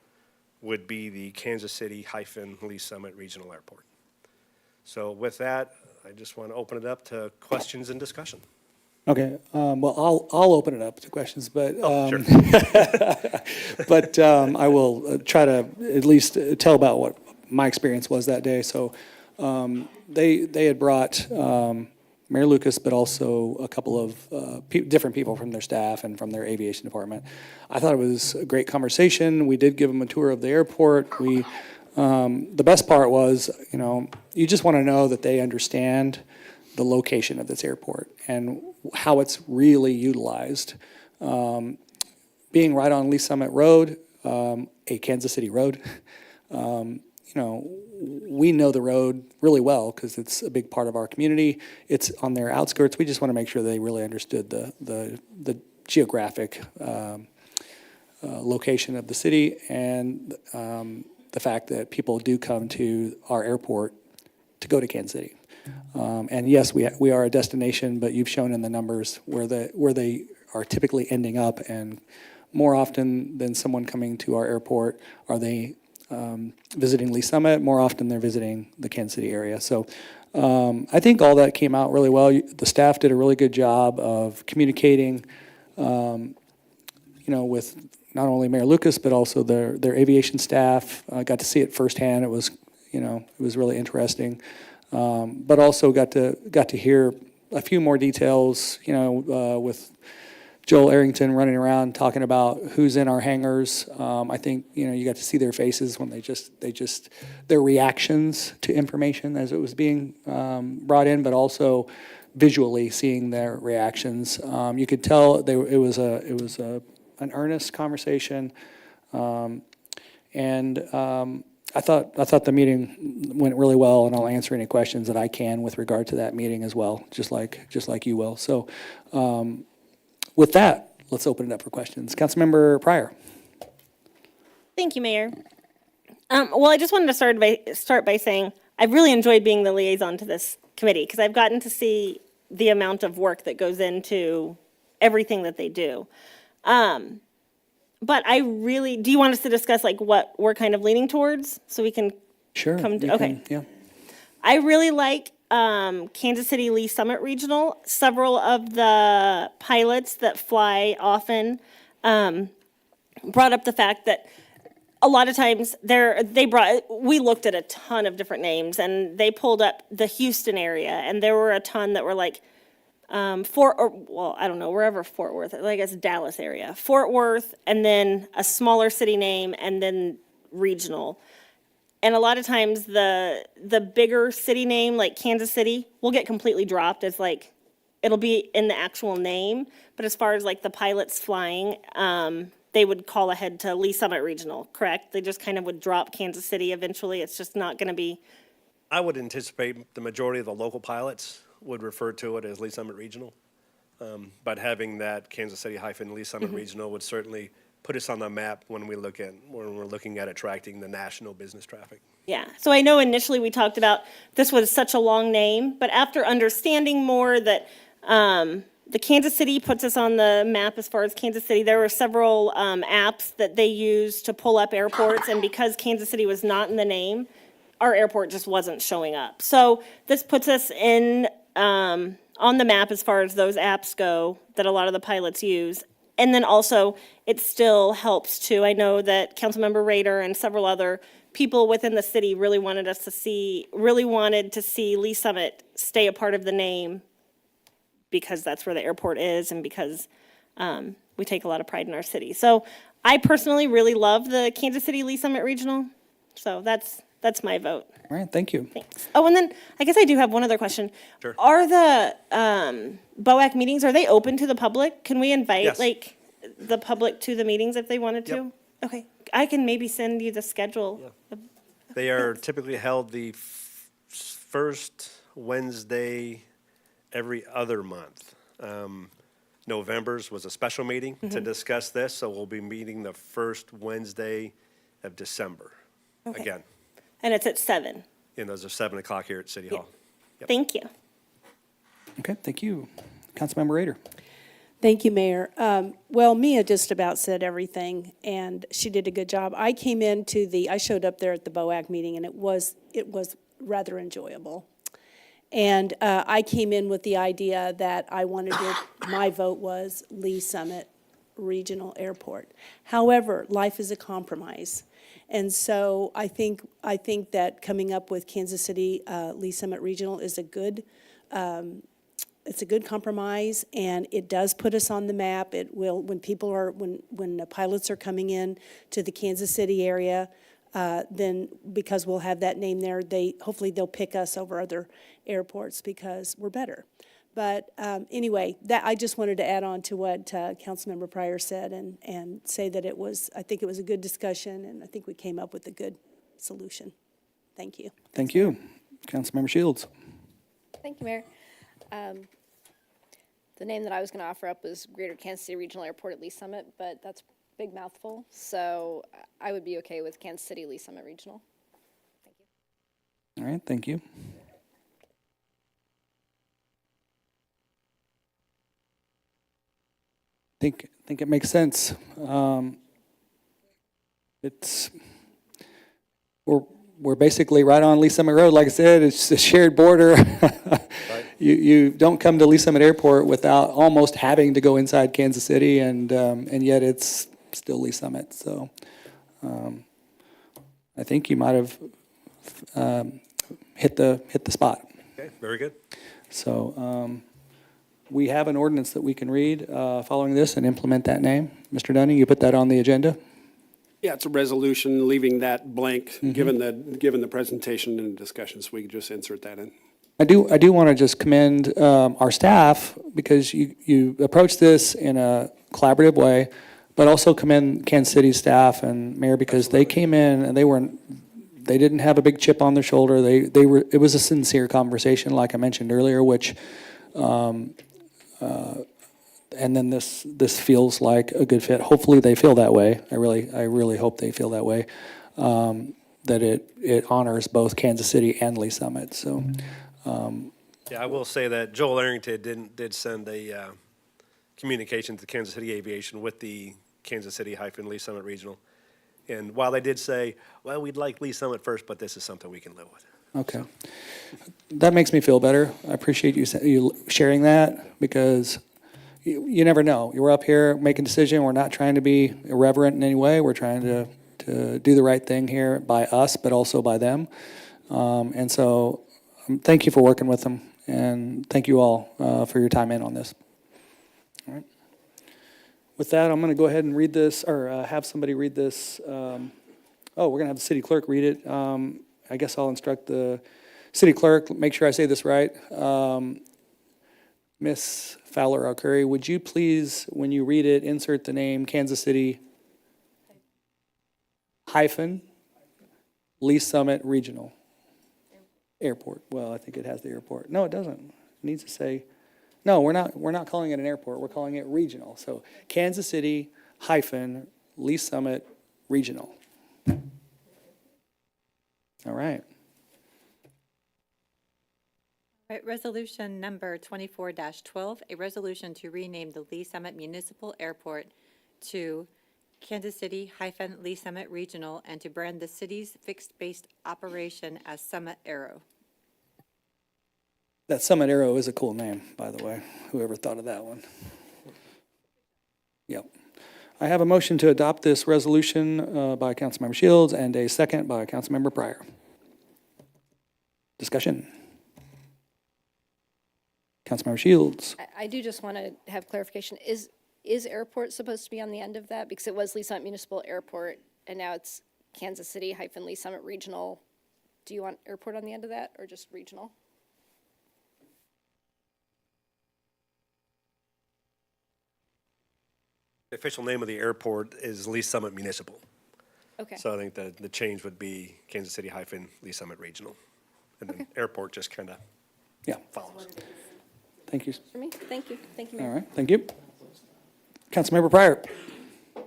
would be the Kansas City-Lee Summit Regional Airport. So with that, I just want to open it up to questions and discussion. Okay, well, I'll open it up to questions, but, Sure. but I will try to at least tell about what my experience was that day. So they had brought Mayor Lucas, but also a couple of different people from their staff and from their aviation department. I thought it was a great conversation. We did give them a tour of the airport. The best part was, you just want to know that they understand the location of this airport and how it's really utilized. Being right on Lee Summit Road, a Kansas City road, we know the road really well because it's a big part of our community. It's on their outskirts. We just want to make sure they really understood the geographic location of the city and the fact that people do come to our airport to go to Kansas City. And yes, we are a destination, but you've shown in the numbers where they are typically ending up, and more often than someone coming to our airport are they visiting Lee Summit. More often they're visiting the Kansas City area. So I think all that came out really well. The staff did a really good job of communicating, with not only Mayor Lucas but also their aviation staff. I got to see it firsthand. It was, it was really interesting. But also got to hear a few more details, with Joel Arrington running around talking about who's in our hangars. I think, you got to see their faces when their reactions to information as it was being brought in, but also visually seeing their reactions. You could tell it was an earnest conversation, and I thought the meeting went really well, and I'll answer any questions that I can with regard to that meeting as well, just like you will. So, with that, let's open it up for questions. Councilmember Pryor. Thank you, Mayor. Well, I just wanted to start by saying I've really enjoyed being the liaison to this committee because I've gotten to see the amount of work that goes into everything that they do. But do you want us to discuss what we're kind of leaning towards so we can Sure. come to, okay. Yeah. I really like Kansas City Lee Summit Regional. Several of the pilots that fly often brought up the fact that a lot of times we looked at a ton of different names, and they pulled up the Houston area, and there were a ton that were I don't know, wherever Fort Worth, I guess Dallas area, Fort Worth, and then a smaller city name, and then regional. And a lot of times the bigger city name, like Kansas City, will get completely dropped as it'll be in the actual name. But as far as the pilots flying, they would call ahead to Lee Summit Regional, correct? They just kind of would drop Kansas City eventually. It's just not going to be. I would anticipate the majority of the local pilots would refer to it as Lee Summit Regional. But having that Kansas City-Lee Summit Regional would certainly put us on the map when we're looking at attracting the national business traffic. Yeah, so I know initially we talked about this was such a long name, but after understanding more that the Kansas City puts us on the map as far as Kansas City, there were several apps that they used to pull up airports, and because Kansas City was not in the name, our airport just wasn't showing up. So this puts us on the map as far as those apps go that a lot of the pilots use. And then also, it still helps too. I know that Councilmember Rader and several other people within the city really wanted to see Lee Summit stay a part of the name because that's where the airport is and because we take a lot of pride in our city. So I personally really love the Kansas City Lee Summit Regional. So that's my vote. All right, thank you. Thanks. Oh, and then I guess I do have one other question. Sure. Are the BOAC meetings, are they open to the public? Can we invite Yes. the public to the meetings if they wanted to? Yep. Okay, I can maybe send you the schedule. They are typically held the first Wednesday every other month. November's was a special meeting to discuss this, so we'll be meeting the first Wednesday of December. Okay. Again, And it's at 7. and those are 7 o'clock here at City Hall. Yep. Thank you. Okay, thank you. Councilmember Rader. Thank you, Mayor. Well, Mia just about said everything, and she did a good job. I showed up there at the BOAC meeting, and it was rather enjoyable. And I came in with the idea that my vote was Lee Summit Regional Airport. However, life is a compromise. And so I think that coming up with Kansas City Lee Summit Regional is it's a good compromise, and it does put us on the map. It will, when the pilots are coming in to the Kansas City area, then because we'll have that name there, hopefully they'll pick us over other airports because we're better. But anyway, I just wanted to add on to what Councilmember Pryor said and say that I think it was a good discussion, and I think we came up with a good solution. Thank you. Thank you. Councilmember Shields. Thank you, Mayor. The name that I was going to offer up was Greater Kansas City Regional Airport at Lee Summit, but that's a big mouthful, so I would be okay with Kansas City Lee Summit Regional. Thank you. All right, thank you. Think it makes sense. We're basically right on Lee Summit Road. Like I said, it's a shared border. You don't come to Lee Summit Airport without almost having to go inside Kansas City, and yet it's still Lee Summit. So I think you might have hit the spot. Okay, very good. So we have an ordinance that we can read following this and implement that name. Mr. Dunning, you put that on the agenda? Yeah, it's a resolution, leaving that blank, given the presentation and discussion, so we can just insert that in. I do want to just commend our staff, because you approached this in a collaborative way, but also commend Kansas City staff and Mayor, because they came in and they didn't have a big chip on their shoulder. It was a sincere conversation, like I mentioned earlier, which and then this feels like a good fit. Hopefully they feel that way. I really hope they feel that way. That it honors both Kansas City and Lee Summit. So. Yeah, I will say that Joel Arrington did send a communication to Kansas City Aviation with the Kansas City-Lee Summit Regional. And while they did say, well, we'd like Lee Summit first, but this is something we can live with. Okay. That makes me feel better. I appreciate you sharing that, because you never know. You're up here making a decision. We're not trying to be irreverent in any way. We're trying to do the right thing here by us, but also by them. And so thank you for working with them, and thank you all for your time in on this. All right. With that, I'm going to go ahead and read this, or have somebody read this. We're going to have the city clerk read it. I guess I'll instruct the city clerk, make sure I say this right. Miss Fowler-Curry, would you please, when you read it, insert the name Kansas City - Lee Summit Regional Airport. Well, I think it has the airport. No, it doesn't. It needs to say, no, we're not calling it an airport. We're calling it regional. So Kansas City - Lee Summit Regional. All right. Resolution number 24-12, a resolution to rename the Lee Summit Municipal Airport to Kansas City - Lee Summit Regional, and to brand the city's fixed-based operation as Summit Aero. That Summit Aero is a cool name, by the way. Whoever thought of that one. Yep. I have a motion to adopt this resolution by Councilmember Shields and a second by Councilmember Pryor. Discussion. Councilmember Shields. I do just want to have clarification. Is airport supposed to be on the end of that? Because it was Lee Summit Municipal Airport, and now it's Kansas City - Lee Summit Regional. Do you want airport on the end of that, or just regional? The official name of the airport is Lee Summit Municipal. Okay. So I think the change would be Kansas City - Lee Summit Regional. And then airport just kind of follows. Thank you. For me? Thank you. Thank you, All Mayor. right, thank you. Councilmember Pryor.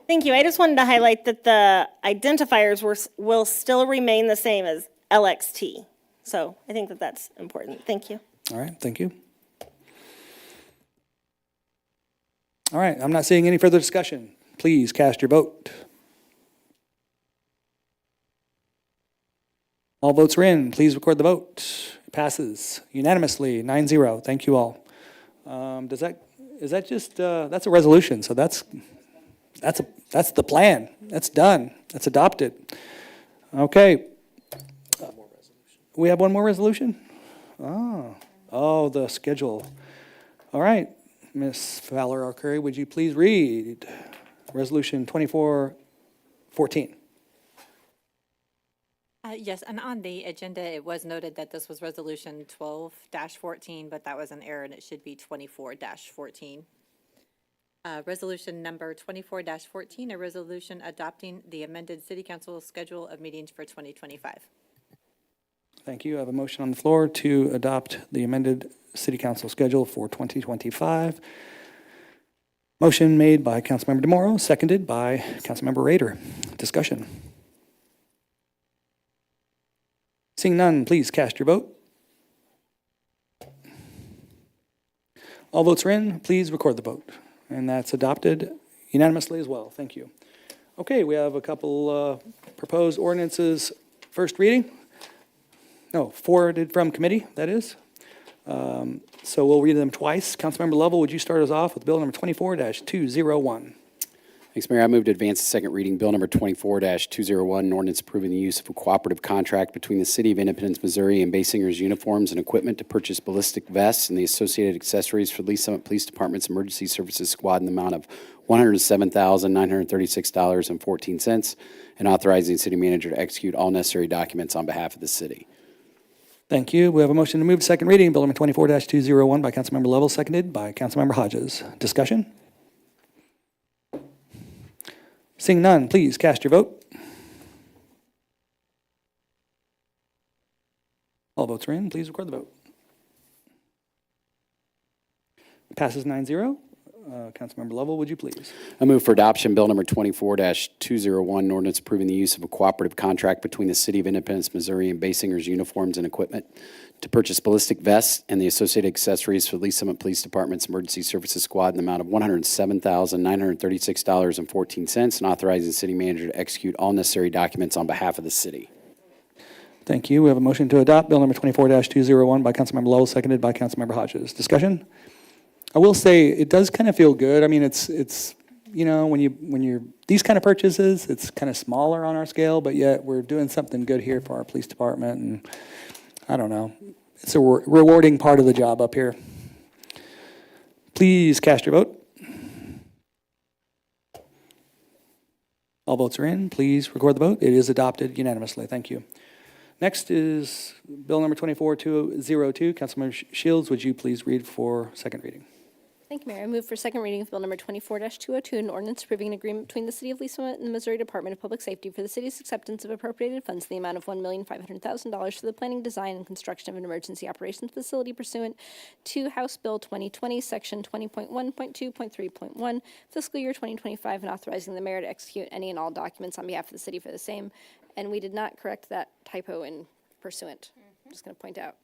Thank you. I just wanted to highlight that the identifiers will still remain the same as LXT. So I think that that's important. Thank you. All right, thank you. All right, I'm not seeing any further discussion. Please cast your vote. All votes are in. Please record the vote. Passes unanimously, 9-0. Thank you all. Is that just, that's a resolution, so that's the plan. That's done. That's adopted. Okay. We have one more resolution? Oh, the schedule. All right. Ms. Fowler Curry, would you please read Resolution 2414? Yes, and on the agenda, it was noted that this was Resolution 12-14, but that was an error, and it should be 24-14. Resolution number 24-14, a resolution adopting the amended City Council schedule of meetings for 2025. Thank you. I have a motion on the floor to adopt the amended City Council schedule for 2025. Motion made by Councilmember DeMoro, seconded by Councilmember Rader. Discussion. Seeing none, please cast your vote. All votes are in. Please record the vote. And that's adopted unanimously as well. Thank you. Okay, we have a couple proposed ordinances. First reading. No, forwarded from committee, that is. So we'll read them twice. Councilmember Lovell, would you start us off with bill number 24-201? Thanks, Mayor. I move to advance the second reading, bill number 24-201, an ordinance approving the use of a cooperative contract between the City of Independence, Missouri and Baysinger's Uniforms and Equipment to purchase ballistic vests and the associated accessories for Lee Summit Police Department's Emergency Services Squad in the amount of $107,936.14, and authorizing the city manager to execute all necessary documents on behalf of the city. Thank you. We have a motion to move to second reading, bill number 24-201 by Councilmember Lovell, seconded by Councilmember Hodges. Discussion? Seeing none, please cast your vote. All votes are in. Please record the vote. Passes 9-0. Councilmember Lovell, would you please? I move for adoption, bill number 24-201, an ordinance approving the use of a cooperative contract between the City of Independence, Missouri and Baysinger's Uniforms and Equipment to purchase ballistic vests and the associated accessories for Lee Summit Police Department's Emergency Services Squad in the amount of $107,936.14, and authorizing the city manager to execute all necessary documents on behalf of the city. Thank you. We have a motion to adopt bill number 24-201 by Councilmember Lovell, seconded by Councilmember Hodges. Discussion? I will say it does kind of feel good. I mean, it's you know, when you're these kind of purchases, it's kind of smaller on our scale, but yet we're doing something good here for our police department, and I don't know, it's a rewarding part of the job up here. Please cast your vote. All votes are in. Please record the vote. It is adopted unanimously. Thank you. Next is bill number 24-202. Councilmember Shields, would you please read for second reading? Thank you, Mayor. I move for second reading of bill number 24-202, an ordinance approving an agreement between the City of Lee Summit and the Missouri Department of Public Safety for the city's acceptance of appropriated funds in the amount of $1,500,000 for the planning, design, and construction of an emergency operations facility pursuant to House Bill 2020, Section 20.1.2.3.1, Fiscal Year 2025, and authorizing the mayor to execute any and all documents on behalf of the city for the same. And we did not correct that typo in pursuant. I'm just going to point out.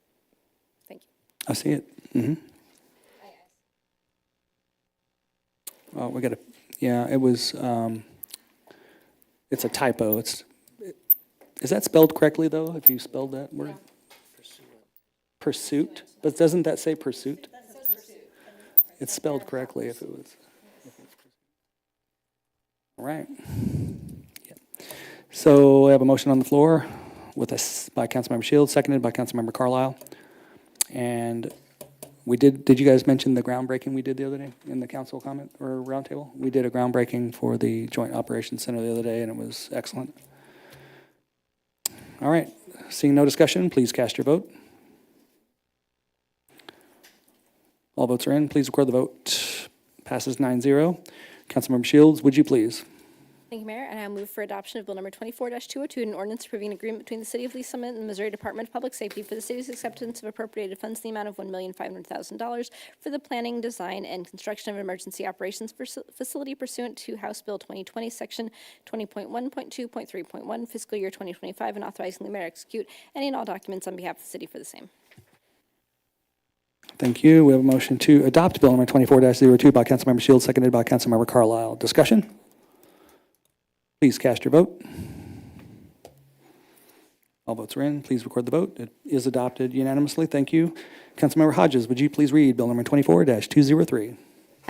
Thank you. I see it. Mm-hmm. Well, we got to, yeah, it was, it's a typo. Is that spelled correctly, though, if you spelled that word? Yeah. Pursuit? But doesn't that say pursuit? That says pursuit. It's spelled correctly if it was. All right. Yeah. So I have a motion on the floor with us by Councilmember Shields, seconded by Councilmember Carlisle. And we did you guys mention the groundbreaking we did the other day in the council comment or roundtable? We did a groundbreaking for the Joint Operations Center the other day, and it was excellent. All right, seeing no discussion, please cast your vote. All votes are in. Please record the vote. Passes 9-0. Councilmember Shields, would you please? Thank you, Mayor. And I move for adoption of bill number 24-202, an ordinance approving an agreement between the City of Lee Summit and the Missouri Department of Public Safety for the city's acceptance of appropriated funds in the amount of $1,500,000 for the planning, design, and construction of an emergency operations facility pursuant to House Bill 2020, Section 20.1.2.3.1, Fiscal Year 2025, and authorizing the mayor to execute any and all documents on behalf of the city for the same. Thank you. We have a motion to adopt Bill number 24-02 by Councilmember Shields, seconded by Councilmember Carlisle. Discussion? Please cast your vote. All votes are in. Please record the vote. It is adopted unanimously. Thank you. Councilmember Hodges, would you please read Bill number 24-203?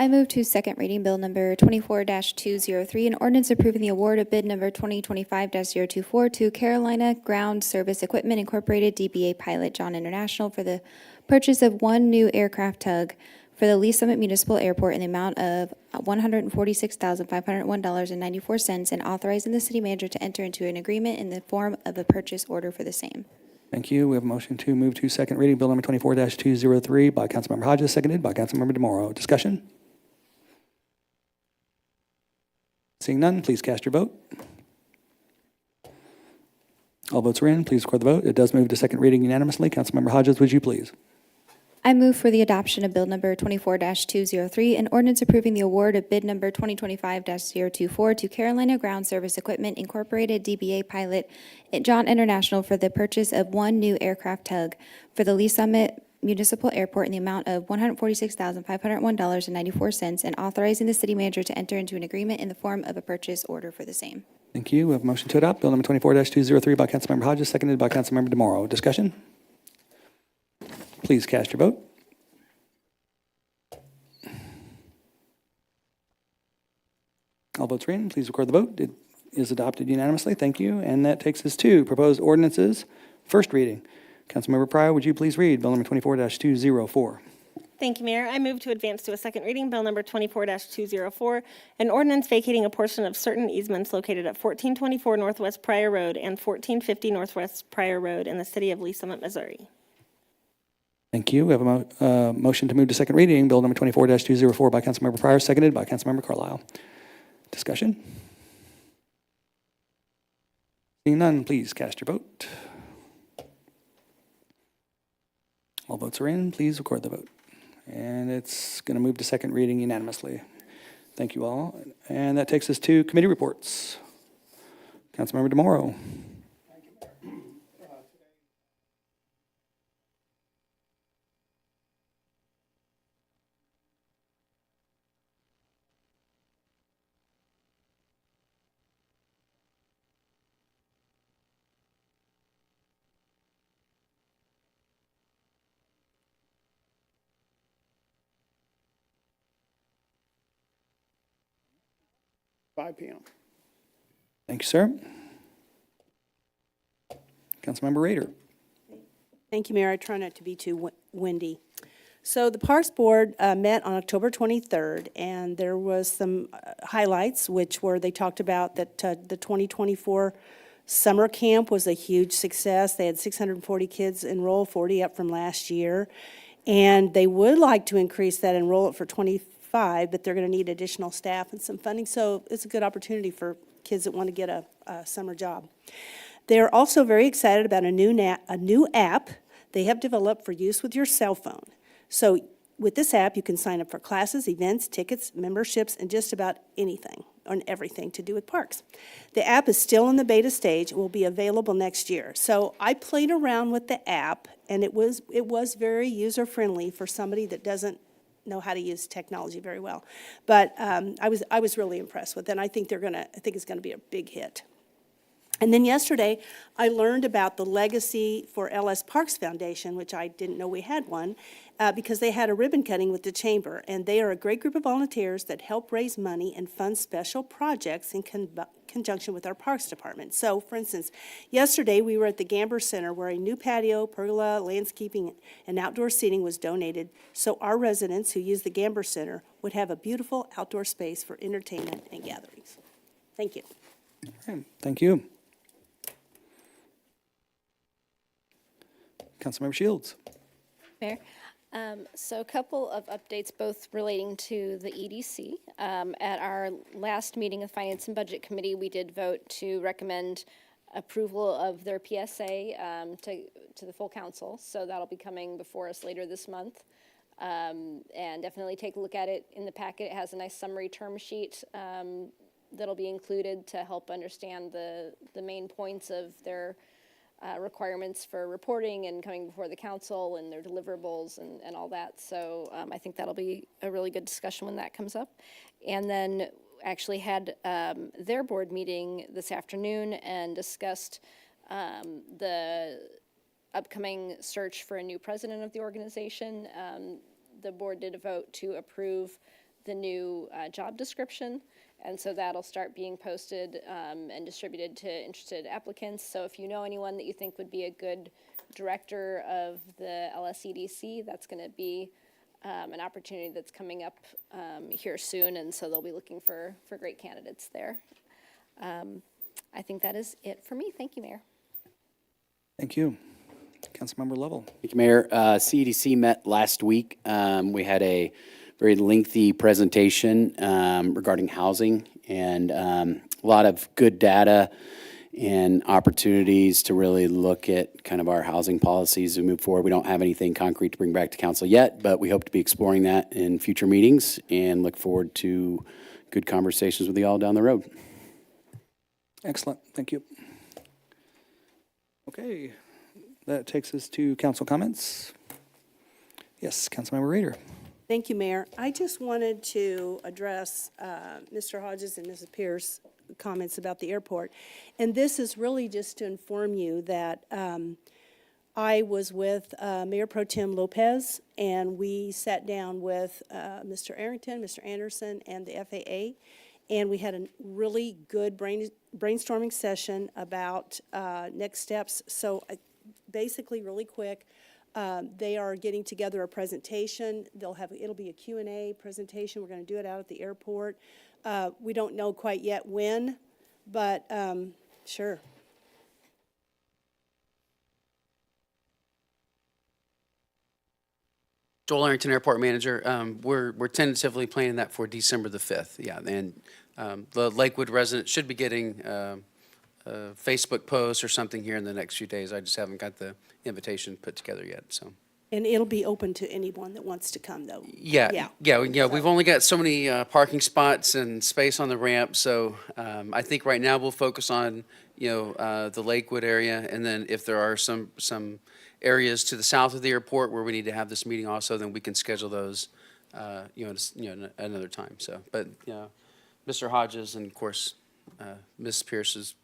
I move to second reading Bill number 24-203, an ordinance approving the award of bid number 2025-024 to Carolina Ground Service Equipment Incorporated, DBA Pilot John International, for the purchase of one new aircraft tug for the Lee Summit Municipal Airport in the amount of $146,501.94, and authorizing the city manager to enter into an agreement in the form of a purchase order for the same. Thank you. We have a motion to move to second reading Bill number 24-203 by Councilmember Hodges, seconded by Councilmember DeMoro. Discussion? Seeing none, please cast your vote. All votes are in. Please record the vote. It does move to second reading unanimously. Councilmember Hodges, would you please? I move for the adoption of Bill number 24-203, an ordinance approving the award of bid number 2025-024 to Carolina Ground Service Equipment Incorporated, DBA Pilot John International, for the purchase of one new aircraft tug for the Lee Summit Municipal Airport in the amount of $146,501.94, and authorizing the city manager to enter into an agreement in the form of a purchase order for the same. Thank you. We have a motion to adopt Bill number 24-203 by Councilmember Hodges, seconded by Councilmember DeMoro. Discussion? Please cast your vote. All votes are in. Please record the vote. It is adopted unanimously. Thank you. And that takes us to proposed ordinances. First reading. Councilmember Pryor, would you please read Bill number 24-204? Thank you, Mayor. I move to advance to a second reading, Bill number 24-204, an ordinance vacating a portion of certain easements located at 1424 Northwest Pryor Road and 1450 Northwest Pryor Road in the city of Lee Summit, Missouri. Thank you. We have a motion to move to second reading, Bill number 24-204 by Councilmember Pryor, seconded by Councilmember Carlisle. Discussion? Seeing none, please cast your vote. All votes are in. Please record the vote. And it's going to move to second reading unanimously. Thank you all. And that takes us to committee reports. Councilmember DeMoro. 5 p.m. Thank you, sir. Councilmember Rader. Thank you, Mayor. I try not to be too windy. So the Parks Board met on October 23rd, and there was some highlights, which were they talked about that the 2024 summer camp was a huge success. They had 640 kids enroll, 40 up from last year. And they would like to increase that enrollment for 25, but they're going to need additional staff and some funding. So it's a good opportunity for kids that want to get a summer job. They're also very excited about a new app they have developed for use with your cell phone. So with this app, you can sign up for classes, events, tickets, memberships, and just about anything and everything to do with parks. The app is still in the beta stage and will be available next year. So I played around with the app, and it was very user-friendly for somebody that doesn't know how to use technology very well. But I was really impressed with it, and I think it's gonna be a big hit. And then yesterday, I learned about the Legacy for LS Parks Foundation, which I didn't know we had one, because they had a ribbon cutting with the chamber, and they are a great group of volunteers that help raise money and fund special projects in conjunction with our Parks Department. So, for instance, yesterday we were at the Gamber Center where a new patio, pergola, landscaping, and outdoor seating was donated, so our residents who use the Gamber Center would have a beautiful outdoor space for entertainment and gatherings. Thank you. Okay, thank you. Councilmember Shields. Mayor, so a couple of updates, both relating to the EDC. At our last meeting of Finance and Budget Committee, we did vote to recommend approval of their PSA to the full council. So that'll be coming before us later this month. And definitely take a look at it in the packet. It has a nice summary term sheet that'll be included to help understand the main points of their requirements for reporting and coming before the council and their deliverables and all that. So I think that'll be a really good discussion when that comes up. And then actually had their board meeting this afternoon and discussed the upcoming search for a new president of the organization. The board did a vote to approve the new job description, and so that'll start being posted and distributed to interested applicants. So if you know anyone that you think would be a good director of the LSEDC, that's going to be an opportunity that's coming up here soon, and so they'll be looking for great candidates there. I think that is it for me. Thank you, Mayor. Thank you. Councilmember Lovell. Thank you, Mayor. CEDC met last week. We had a very lengthy presentation regarding housing and a lot of good data and opportunities to really look at kind of our housing policies as we move forward. We don't have anything concrete to bring back to council yet, but we hope to be exploring that in future meetings and look forward to good conversations with you all down the road. Excellent. Thank you. Okay. That takes us to council comments. Yes, Councilmember Rader. Thank you, Mayor. I just wanted to address Mr. Hodges and Mrs. Pierce comments about the airport. And this is really just to inform you that I was with Mayor Pro Tem Lopez, and we sat down with Mr. Arrington, Mr. Anderson, and the FAA, and we had a really good brainstorming session about next steps. So basically, really quick, they are getting together a presentation. It'll be a Q&A presentation. We're going to do it out at the airport. We don't know quite yet when, but sure. Joel Arrington, Airport Manager. We're tentatively planning that for December the 5th. Yeah, and the Lakewood residents should be getting a Facebook post or something here in the next few days. I just haven't got the invitation put together yet, so. And it'll be open to anyone that wants to come, though. Yeah. We've only got so many parking spots and space on the ramp, so I think right now we'll focus on, the Lakewood area, and then if there are some areas to the south of the airport where we need to have this meeting also, then we can schedule those, another time. So, but Mr. Hodges and of course Ms. Pierce is,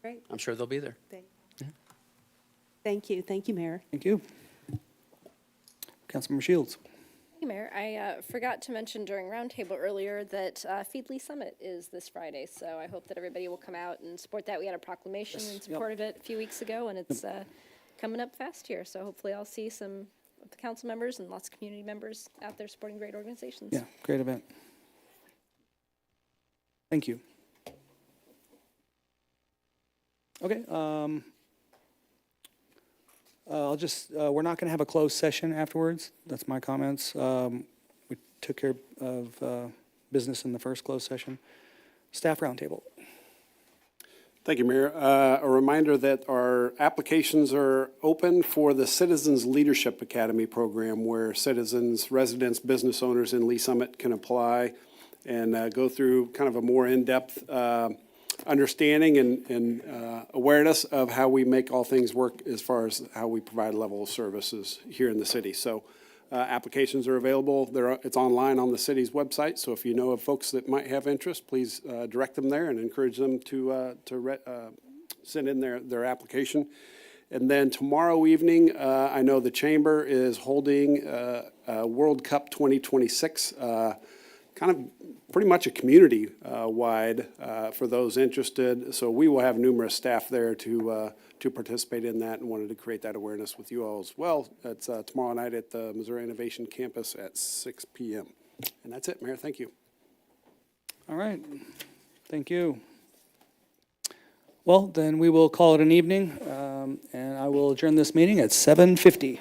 Great. I'm sure they'll be there. Thank you. Thank you, Mayor. Thank you. Councilmember Shields. Thank you, Mayor. I forgot to mention during Roundtable earlier that Feedly Summit is this Friday, so I hope that everybody will come out and support that. We had a proclamation in support of it a few weeks ago, and it's coming up fast here, so hopefully I'll see some of the council members and lots of community members out there supporting great organizations. Yeah, great event. Thank you. Okay, I'll just, we're not going to have a closed session afterwards. That's my comments. We took care of business in the first closed session. Staff roundtable. Thank you, Mayor. A reminder that our applications are open for the Citizens Leadership Academy program, where citizens, residents, business owners in Lee Summit can apply and go through kind of a more in-depth understanding and awareness of how we make all things work as far as how we provide a level of services here in the city. So applications are available. It's online on the city's website. So if you know of folks that might have interest, please direct them there and encourage them to send in their application. And then tomorrow evening, I know the Chamber is holding World Cup 2026, kind of pretty much a community-wide for those interested. So we will have numerous staff there to participate in that, and wanted to create that awareness with you all as well. That's tomorrow night at the Missouri Innovation Campus at 6 p.m. And that's it, Mayor. Thank you. All right. Thank you. Well, then we will call it an evening, and I will adjourn this meeting at 7:50.